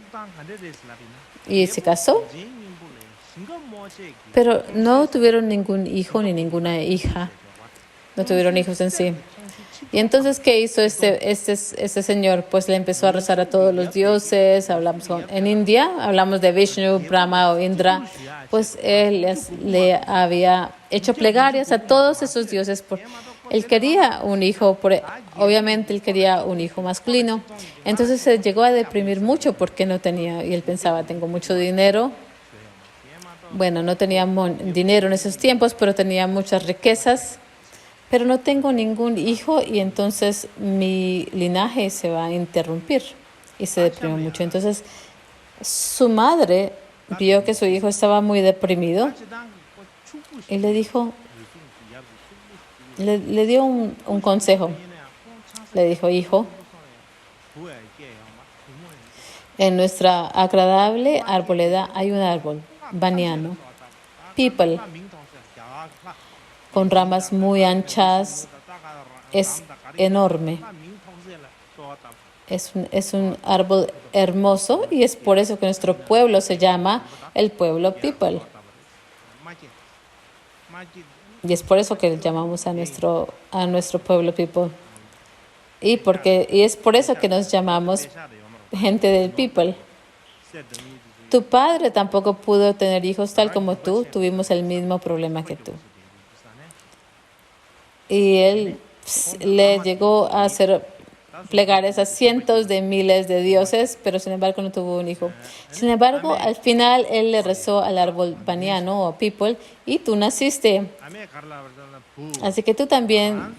y se casó, pero no tuvieron ningún hijo ni ninguna hija. No tuvieron hijos en sí. Y entonces, ¿qué hizo este señor? Pues le empezó a rezar a todos los dioses. En India, hablamos de Vishnu, Brahma o Indra. Pues él le había hecho plegarias a todos esos dioses. Él quería un hijo, obviamente él quería un hijo masculino. Entonces se llegó a deprimir mucho porque no tenía, y él pensaba, tengo mucho dinero. Bueno, no tenía dinero en esos tiempos, pero tenía muchas riquezas. Pero no tengo ningún hijo y entonces mi linaje se va a interrumpir. Y se deprimió mucho. Entonces su madre vio que su hijo estaba muy deprimido y le dijo, le dio un consejo. Le dijo, hijo, en nuestra agradable arboleda hay un árbol, baniano, people, con ramas muy anchas, es enorme. Es un árbol hermoso y es por eso que nuestro pueblo se llama el pueblo people. Y es por eso que llamamos a nuestro pueblo people. Y es por eso que nos llamamos gente del people. Tu padre tampoco pudo tener hijos tal como tú. Tuvimos el mismo problema que tú. Y él le llegó a hacer plegarias a cientos de miles de dioses, pero sin embargo no tuvo un hijo. Sin embargo, al final él le rezó al árbol baniano o people y tú naciste. Así que tú también,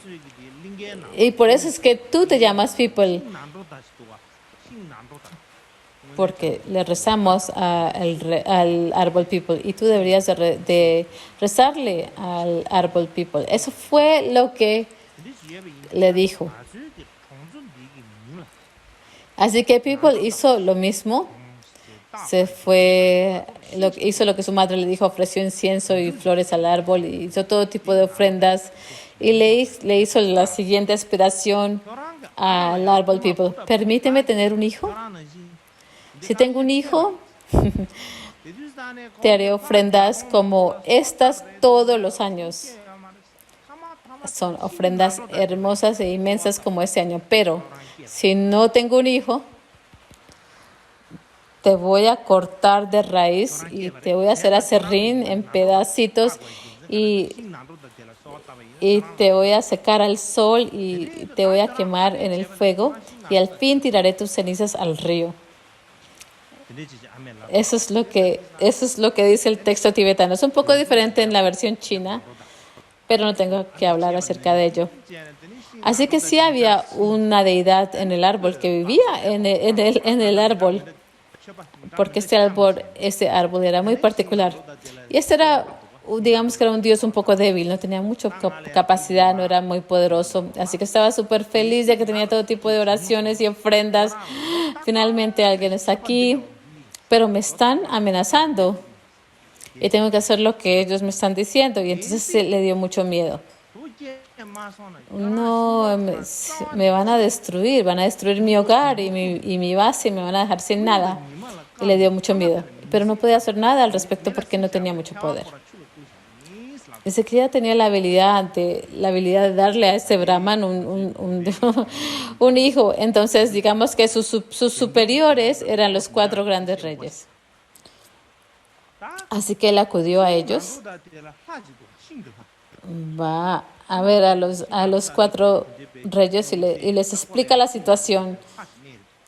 y por eso es que tú te llamas people, porque le rezamos al árbol people y tú deberías de rezarle al árbol people. Eso fue lo que le dijo. Así que people hizo lo mismo. Hizo lo que su madre le dijo, ofreció incienso y flores al árbol, y hizo todo tipo de ofrendas y le hizo la siguiente aspiración al árbol people: permíteme tener un hijo. Si tengo un hijo, te haré ofrendas como estas todos los años. Son ofrendas hermosas e inmensas como este año. Pero si no tengo un hijo, te voy a cortar de raíz y te voy a hacer aserrín en pedacitos y te voy a secar al sol y te voy a quemar en el fuego y al fin tiraré tus cenizas al río. Eso es lo que dice el texto tibetano. Es un poco diferente en la versión china, pero no tengo que hablar acerca de ello. Así que sí había una deidad en el árbol que vivía en el árbol, porque este árbol era muy particular. Y digamos que era un dios un poco débil, no tenía mucha capacidad, no era muy poderoso. Así que estaba súper feliz de que tenía todo tipo de oraciones y ofrendas. Finalmente alguien está aquí, pero me están amenazando y tengo que hacer lo que ellos me están diciendo. Y entonces le dio mucho miedo. No, me van a destruir mi hogar y mi base, y me van a dejar sin nada. Y le dio mucho miedo. Pero no podía hacer nada al respecto porque no tenía mucho poder. Dice que ella tenía la habilidad de darle a este Brahman un hijo. Entonces, digamos que sus superiores eran los 4 grandes reyes. Así que él acudió a ellos. Va a ver a los 4 reyes y les explica la situación.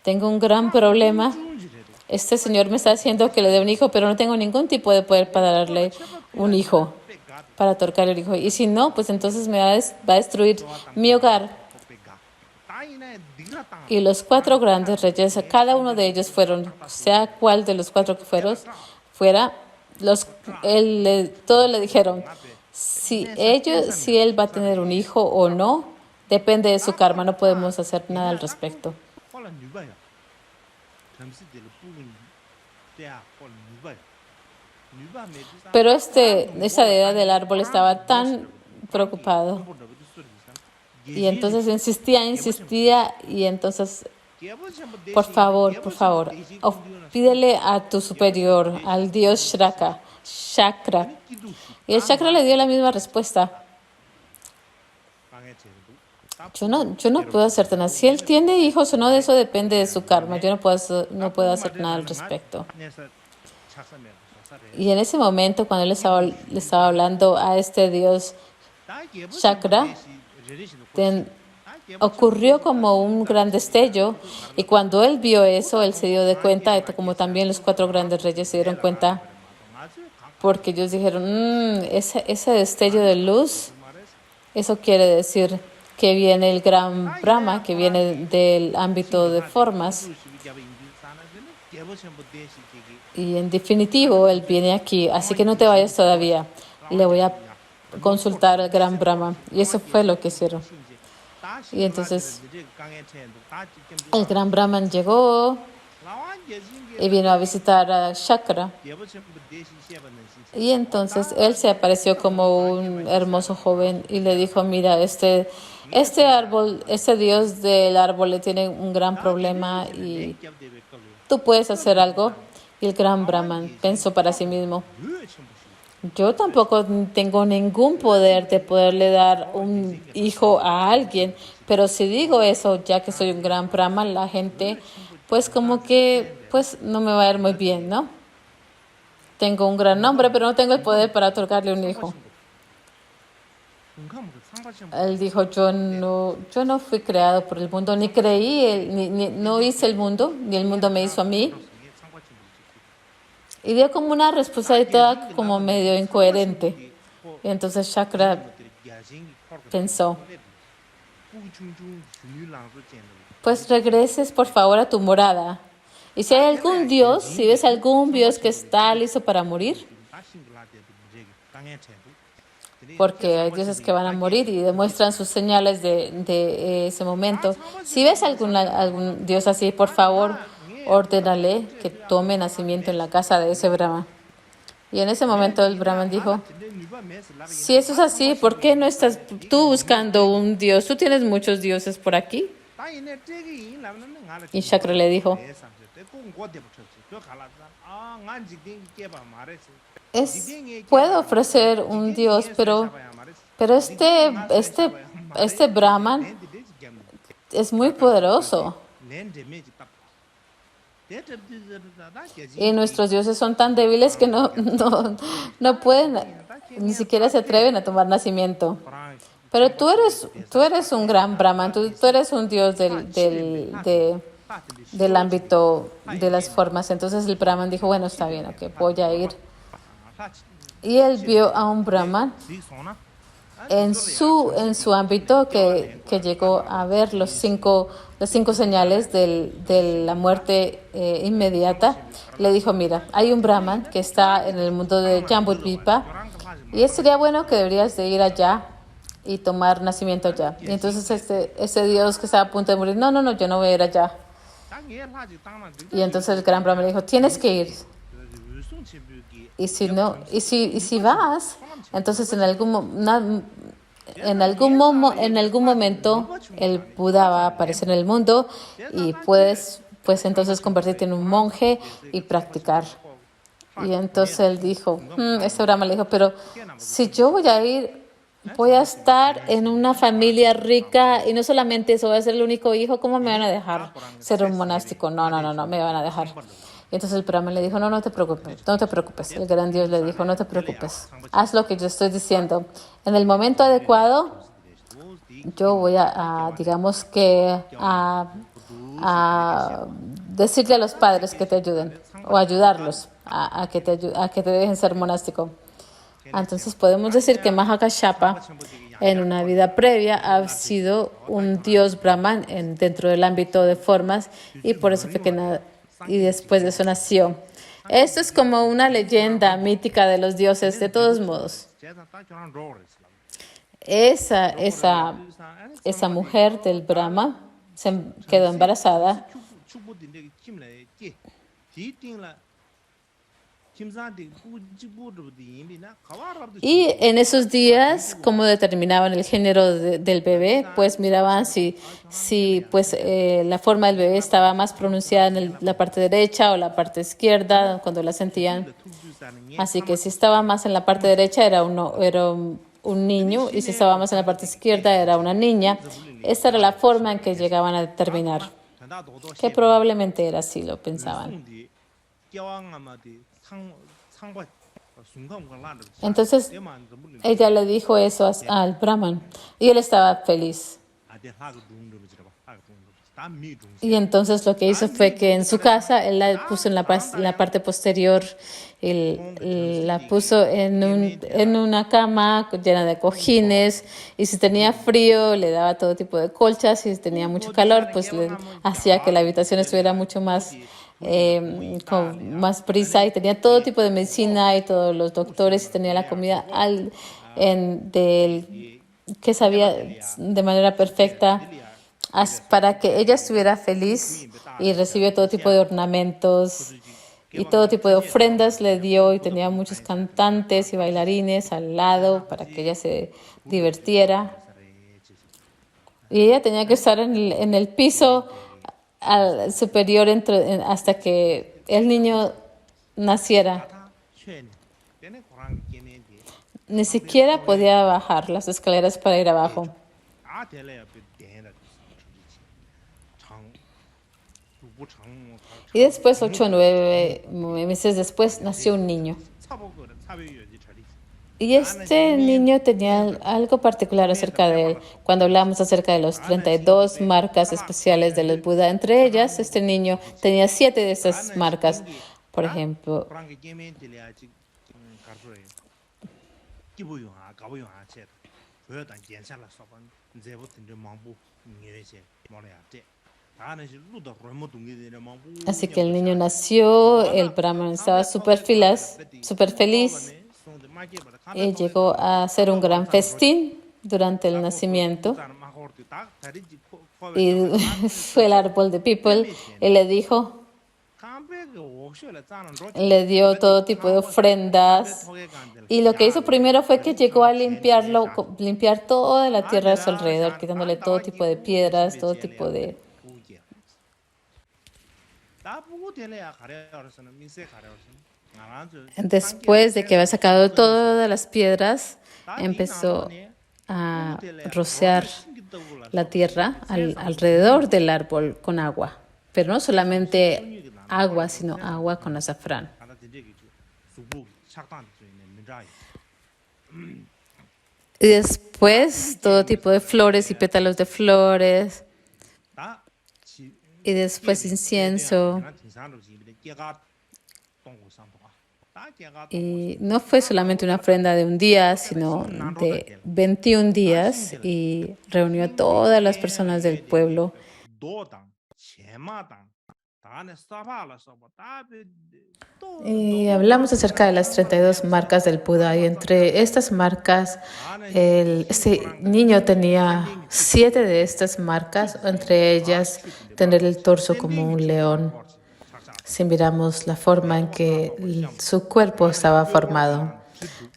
Tengo un gran problema. Este señor me está haciendo que le dé un hijo, pero no tengo ningún tipo de poder para darle un hijo, para otorgar el hijo. Y si no, pues entonces me va a destruir mi hogar. Y los 4 grandes reyes, cada uno de ellos sea cual de los 4 que fuera, todos le dijeron, si él va a tener un hijo o no, depende de su karma, no podemos hacer nada al respecto. Pero esta deidad del árbol estaba tan preocupado. Y entonces insistía, y entonces por favor, pídele a tu superior, al dios Shakra. Y el Shakra le dio la misma respuesta. Yo no puedo hacer nada. Si él tiene hijos o no, de eso depende de su karma. Yo no puedo hacer nada al respecto. Y en ese momento, cuando le estaba hablando a este dios Shakra, ocurrió como un gran destello. Y cuando él vio eso, él se dio de cuenta, como también los 4 grandes reyes se dieron cuenta, porque ellos dijeron, ese destello de luz, eso quiere decir que viene el gran Brahma, que viene del ámbito de formas. Y en definitivo, él viene aquí. Así que no te vayas todavía. Le voy a consultar al gran Brahma. Y eso fue lo que hicieron. Y entonces, el gran Brahman llegó y vino a visitar a Shakra. Y entonces él se apareció como un hermoso joven y le dijo, mira, este dios del árbol le tiene un gran problema y tú puedes hacer algo. Y el gran Brahman pensó para sí mismo, yo tampoco tengo ningún poder de poderle dar un hijo a alguien, pero si digo eso, ya que soy un gran Brahman, la gente, pues como que, pues no me va a ir muy bien, ¿no? Tengo un gran nombre, pero no tengo el poder para otorgarle un hijo. Él dijo, yo no fui creado por el mundo, ni creí, no hice el mundo, ni el mundo me hizo a mí. Y dio como una respuesta de toda como medio incoherente. Y entonces Shakra pensó, pues regreses por favor a tu morada. Y si hay algún dios, si ves algún dios que está listo para morir, porque hay dioses que van a morir y demuestran sus señales de ese momento. Si ves algún dios así, por favor, ordénale que tome nacimiento en la casa de ese Brahma. Y en ese momento el Brahman dijo, si eso es así, ¿por qué no estás tú buscando un dios? Tú tienes muchos dioses por aquí. Y Shakra le dijo, puedo ofrecer un dios, pero este Brahman es muy poderoso. Y nuestros dioses son tan débiles que no pueden, ni siquiera se atreven a tomar nacimiento. Pero tú eres un gran Brahman, tú eres un dios del ámbito de las formas. Entonces el Brahman dijo, bueno, está bien, ok, voy a ir. Y él vio a un Brahman en su ámbito que llegó a ver las cinco señales de la muerte inmediata. Le dijo, mira, hay un Brahman que está en el mundo de Jambudvipa y sería bueno que deberías de ir allá y tomar nacimiento allá. Y entonces ese dios que estaba a punto de morir, no, yo no voy a ir allá. Y entonces el gran Brahman le dijo, tienes que ir. Y si vas, entonces en algún momento el Buda va a aparecer en el mundo y puedes pues entonces convertirte en un monje y practicar. Y entonces él dijo, este Brahma le dijo, pero si yo voy a ir, voy a estar en una familia rica y no solamente eso, voy a ser el único hijo, ¿cómo me van a dejar ser un monástico? No, me van a dejar. Y entonces el Brahma le dijo, no te preocupes. El gran Dios le dijo, no te preocupes. Haz lo que yo estoy diciendo. En el momento adecuado, yo voy a decirle a los padres que te ayuden o ayudarlos a que te dejen ser monástico. Entonces podemos decir que Mahakashapa en una vida previa ha sido un dios Brahman dentro del ámbito de formas y por eso fue que y después de eso nació. Esto es como una leyenda mítica de los dioses, de todos modos. Esa mujer del Brahma se quedó embarazada Y en esos días, como determinaban el género del bebé, pues miraban si pues, la forma del bebé estaba más pronunciada en la parte derecha o la parte izquierda, cuando la sentían. Así que si estaba más en la parte derecha era un niño y si estaba más en la parte izquierda era una niña. Esa era la forma en que llegaban a determinar, que probablemente era así, lo pensaban. Entonces ella le dijo eso al Brahman y él estaba feliz. Y entonces lo que hizo fue que en su casa él la puso en la parte posterior, la puso en una cama llena de cojines y si tenía frío le daba todo tipo de colchas y si tenía mucho calor pues le hacía que la habitación estuviera mucho más con más prisa y tenía todo tipo de medicina y todos los doctores y tenía la comida que sabía de manera perfecta para que ella estuviera feliz y recibió todo tipo de ornamentos y todo tipo de ofrendas le dio y tenía muchos cantantes y bailarines al lado para que ella se divirtiera. Y ella tenía que estar en el piso al superior hasta que el niño naciera. Ni siquiera podía bajar las escaleras para ir abajo. Y después, 8 o 9 meses después, nació un niño. Y este niño tenía algo particular acerca de él. Cuando hablamos acerca de los 32 marcas especiales del Buda, entre ellas, este niño tenía 7 de esas marcas. Por ejemplo, así que el niño nació, el Brahman estaba súper feliz y llegó a hacer un gran festín durante el nacimiento. Y fue el árbol de People y le dio todo tipo de ofrendas. Y lo que hizo primero fue que llegó a limpiar toda la tierra a su alrededor, quitándole todo tipo de piedras, todo tipo de... Después de que había sacado todas las piedras, empezó a rociar la tierra alrededor del árbol con agua. Pero no solamente agua, sino agua con azafrán. Y después todo tipo de flores y pétalos de flores. Y después incienso. Y no fue solamente una ofrenda de un día, sino de 21 días y reunió a todas las personas del pueblo. Y hablamos acerca de las 32 marcas del Buda y entre estas marcas, este niño tenía 7 de estas marcas, entre ellas tener el torso como un león. Si miramos la forma en que su cuerpo estaba formado.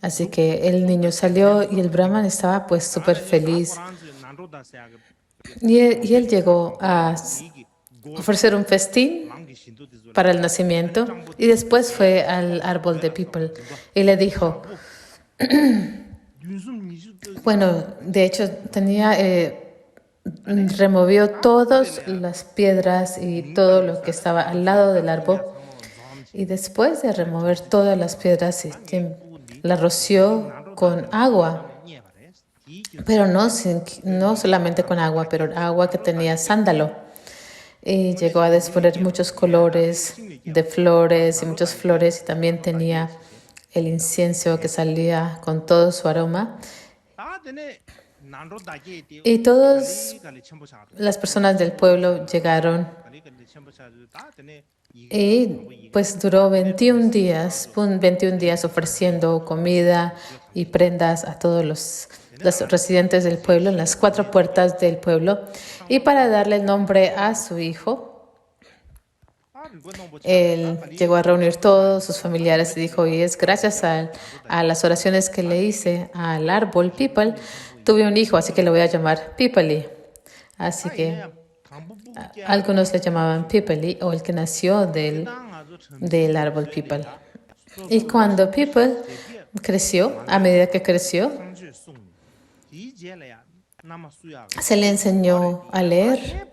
Así que el niño salió y el Brahman estaba pues súper feliz. Y él llegó a ofrecer un festín para el nacimiento y después fue al árbol de People y le dijo, bueno, de hecho removió todas las piedras y todo lo que estaba al lado del árbol y después de remover todas las piedras la roció con agua, pero no solamente con agua, pero agua que tenía sándalo. Y llegó a disponer muchos colores de flores y muchas flores y también tenía el incienso que salía con todo su aroma. Y todas las personas del pueblo llegaron y pues duró 21 días ofreciendo comida y prendas a todos los residentes del pueblo en las 4 puertas del pueblo y para darle el nombre a su hijo Él llegó a reunir todos sus familiares y dijo, y es gracias a las oraciones que le hice al árbol People, tuve un hijo, así que le voy a llamar Pipali. Así que algunos le llamaban Pipali o el que nació del árbol People. Y cuando People creció, a medida que creció, se le enseñó a leer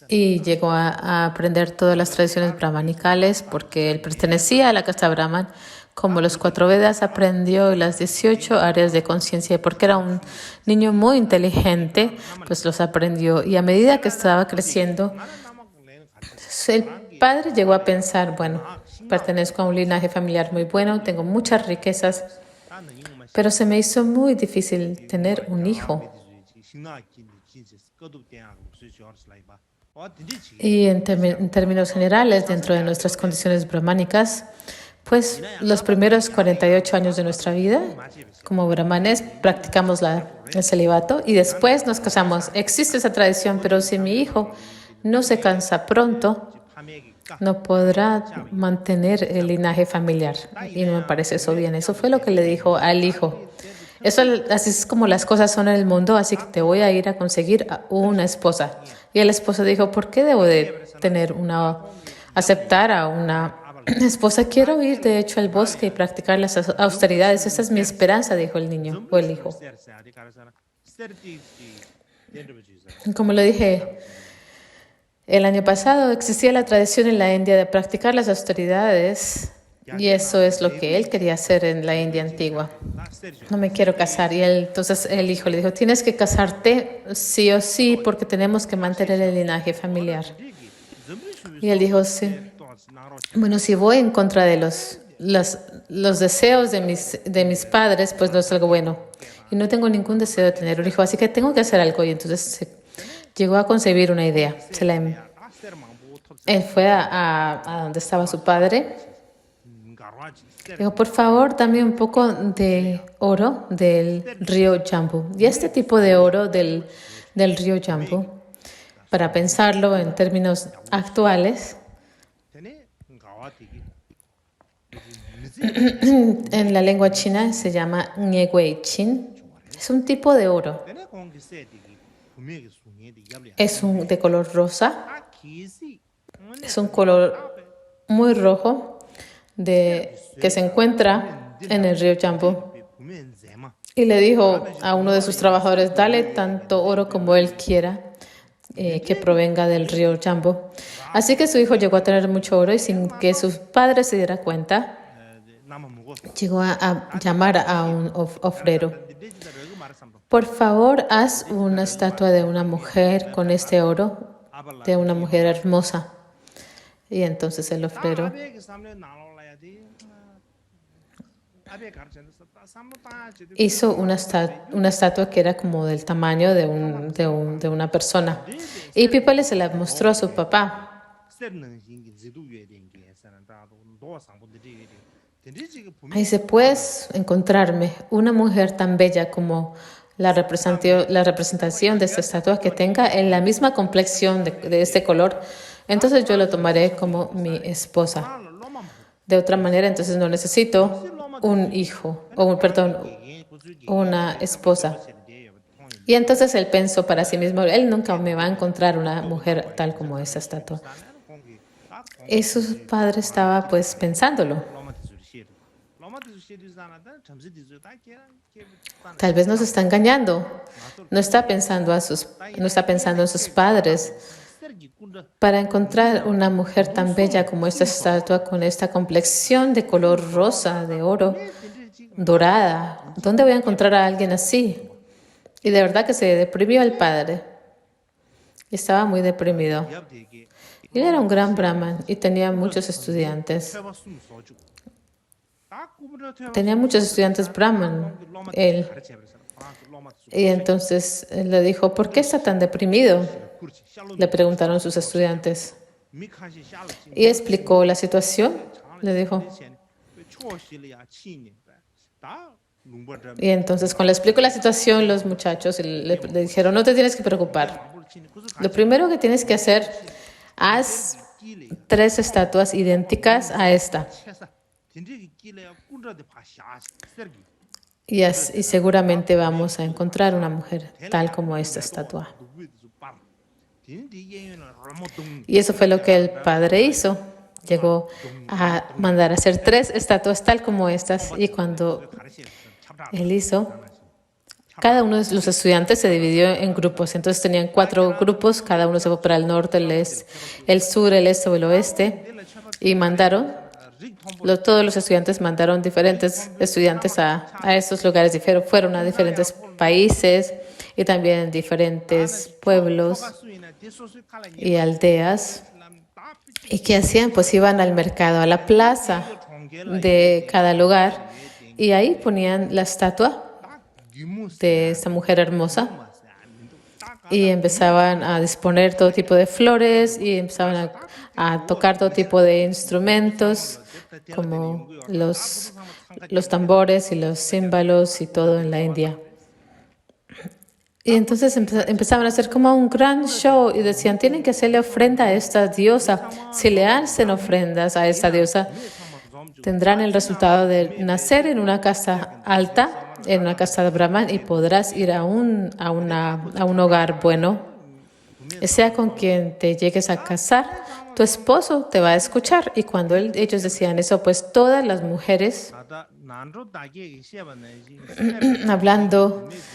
y llegó a aprender todas las tradiciones brahmanicales porque él pertenecía a la casta Brahman. Como los 4 Vedas, aprendió las 18 áreas de conciencia y porque era un niño muy inteligente, pues los aprendió. Y a medida que estaba creciendo, el padre llegó a pensar, bueno, pertenezco a un linaje familiar muy bueno, tengo muchas riquezas, pero se me hizo muy difícil tener un hijo. Y en términos generales, dentro de nuestras condiciones brahmánicas, pues los primeros 48 años de nuestra vida, como brahmanes, practicamos el celibato y después nos casamos. Existe esa tradición, pero si mi hijo no se cansa pronto, no podrá mantener el linaje familiar. Y no me parece eso bien. Eso fue lo que le dijo al hijo. Así es como las cosas son en el mundo, así que te voy a ir a conseguir una esposa. Y el esposo dijo, ¿por qué debo de aceptar a una esposa? Quiero ir, de hecho, al bosque y practicar las austeridades. Esa es mi esperanza, dijo el niño o el hijo. Como le dije, el año pasado existía la tradición en la India de practicar las austeridades y eso es lo que él quería hacer en la India antigua. No me quiero casar. Y entonces el hijo le dijo, tienes que casarte sí o sí porque tenemos que mantener el linaje familiar. Y él dijo, sí. Bueno, si voy en contra de los deseos de mis padres, pues no es algo bueno. Y no tengo ningún deseo de tener un hijo, así que tengo que hacer algo. Y entonces llegó a concebir una idea. Él fue a donde estaba su padre. Dijo, por favor, dame un poco de oro del río Jambu. Y este tipo de oro del río Jambu, para pensarlo en términos actuales, en la lengua china se llama Nieguichin. Es un tipo de oro. Es de color rosa. Es un color muy rojo que se encuentra en el río Jambu. Y le dijo a uno de sus trabajadores, dale tanto oro como él quiera que provenga del río Jambu. Así que su hijo llegó a tener mucho oro y sin que su padre se diera cuenta, llegó a llamar a un ofrero. Por favor, haz una estatua de una mujer con este oro, de una mujer hermosa. Y entonces el ofrero hizo una estatua que era como del tamaño de una persona. Y Pipali se la mostró a su papá. Y dice, puedes encontrarme una mujer tan bella como la representación de esta estatua que tenga en la misma complexión de este color, entonces yo lo tomaré como mi esposa. De otra manera, entonces no necesito un hijo, una esposa. Y entonces él pensó para sí mismo, él nunca me va a encontrar una mujer tal como esa estatua. Y su padre estaba pues pensándolo. Tal vez nos está engañando. No está pensando en sus padres. Para encontrar una mujer tan bella como esta estatua, con esta complexión de color rosa, de oro, dorada, ¿dónde voy a encontrar a alguien así? Y de verdad que se deprimió el padre. Estaba muy deprimido. Él era un gran brahman y tenía muchos estudiantes. Tenía muchos estudiantes brahman, él. Y entonces él le dijo, ¿por qué está tan deprimido? Le preguntaron sus estudiantes. Y explicó la situación. Le dijo. Y entonces cuando le explicó la situación, los muchachos le dijeron, no te tienes que preocupar. Lo primero que tienes que hacer, haz 3 estatuas idénticas a esta. Y seguramente vamos a encontrar una mujer tal como esta estatua. Y eso fue lo que el padre hizo. Llegó a mandar a hacer 3 estatuas tal como estas. Y cuando él hizo, cada uno de los estudiantes se dividió en grupos. Entonces tenían 4 grupos, cada uno se fue para el norte, el sur, el este o el oeste. Y todos los estudiantes mandaron diferentes estudiantes a estos lugares. Fueron a diferentes países y también diferentes pueblos y aldeas. ¿Y qué hacían? Pues iban al mercado, a la plaza de cada lugar, y ahí ponían la estatua de esta mujer hermosa y empezaban a disponer todo tipo de flores y empezaban a tocar todo tipo de instrumentos como los tambores y los címbalos y todo en la India. Y entonces empezaban a hacer como un gran show y decían, tienen que hacerle ofrenda a esta diosa. Si le hacen ofrendas a esta diosa, tendrán el resultado de nacer en una casa alta, en una casa de Brahman, y podrás ir a un hogar bueno. Sea con quien te llegues a casar, tu esposo te va a escuchar. Y cuando ellos decían eso, pues todas las mujeres,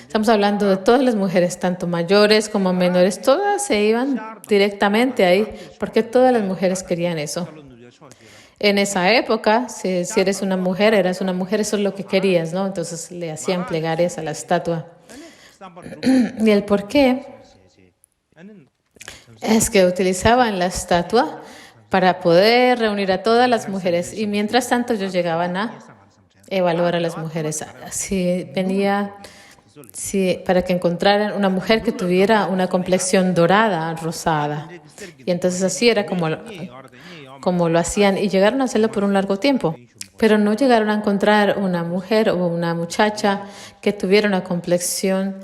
estamos hablando de todas las mujeres, tanto mayores como menores, todas se iban directamente ahí, porque todas las mujeres querían eso. En esa época, si eres una mujer, eso es lo que querías, ¿no? Entonces le hacían plegarias a la estatua. Y el por qué es que utilizaban la estatua para poder reunir a todas las mujeres. Y mientras tanto, ellos llegaban a evaluar a las mujeres. Para que encontraran una mujer que tuviera una complexión dorada, rosada. Y entonces así era como lo hacían, y llegaron a hacerlo por un largo tiempo. Pero no llegaron a encontrar una mujer o una muchacha que tuviera una complexión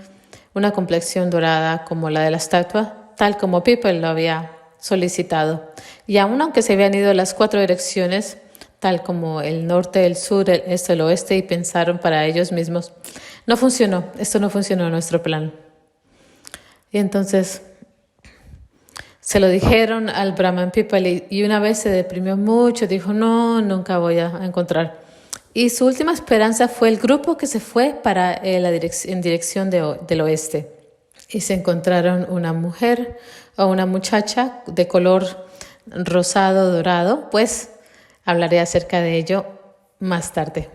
dorada como la de la estatua, tal como People lo había solicitado. Y aún aunque se habían ido a las 4 direcciones, tal como el norte, el sur, el este, el oeste, y pensaron para ellos mismos, no funcionó, esto no funcionó en nuestro plan. Y entonces se lo dijeron al Brahman People y una vez se deprimió mucho, dijo, no, nunca voy a encontrar. Y su última esperanza fue el grupo que se fue para en dirección del oeste. Y se encontraron una mujer o una muchacha de color rosado, dorado, pues hablaré acerca de ello más tarde.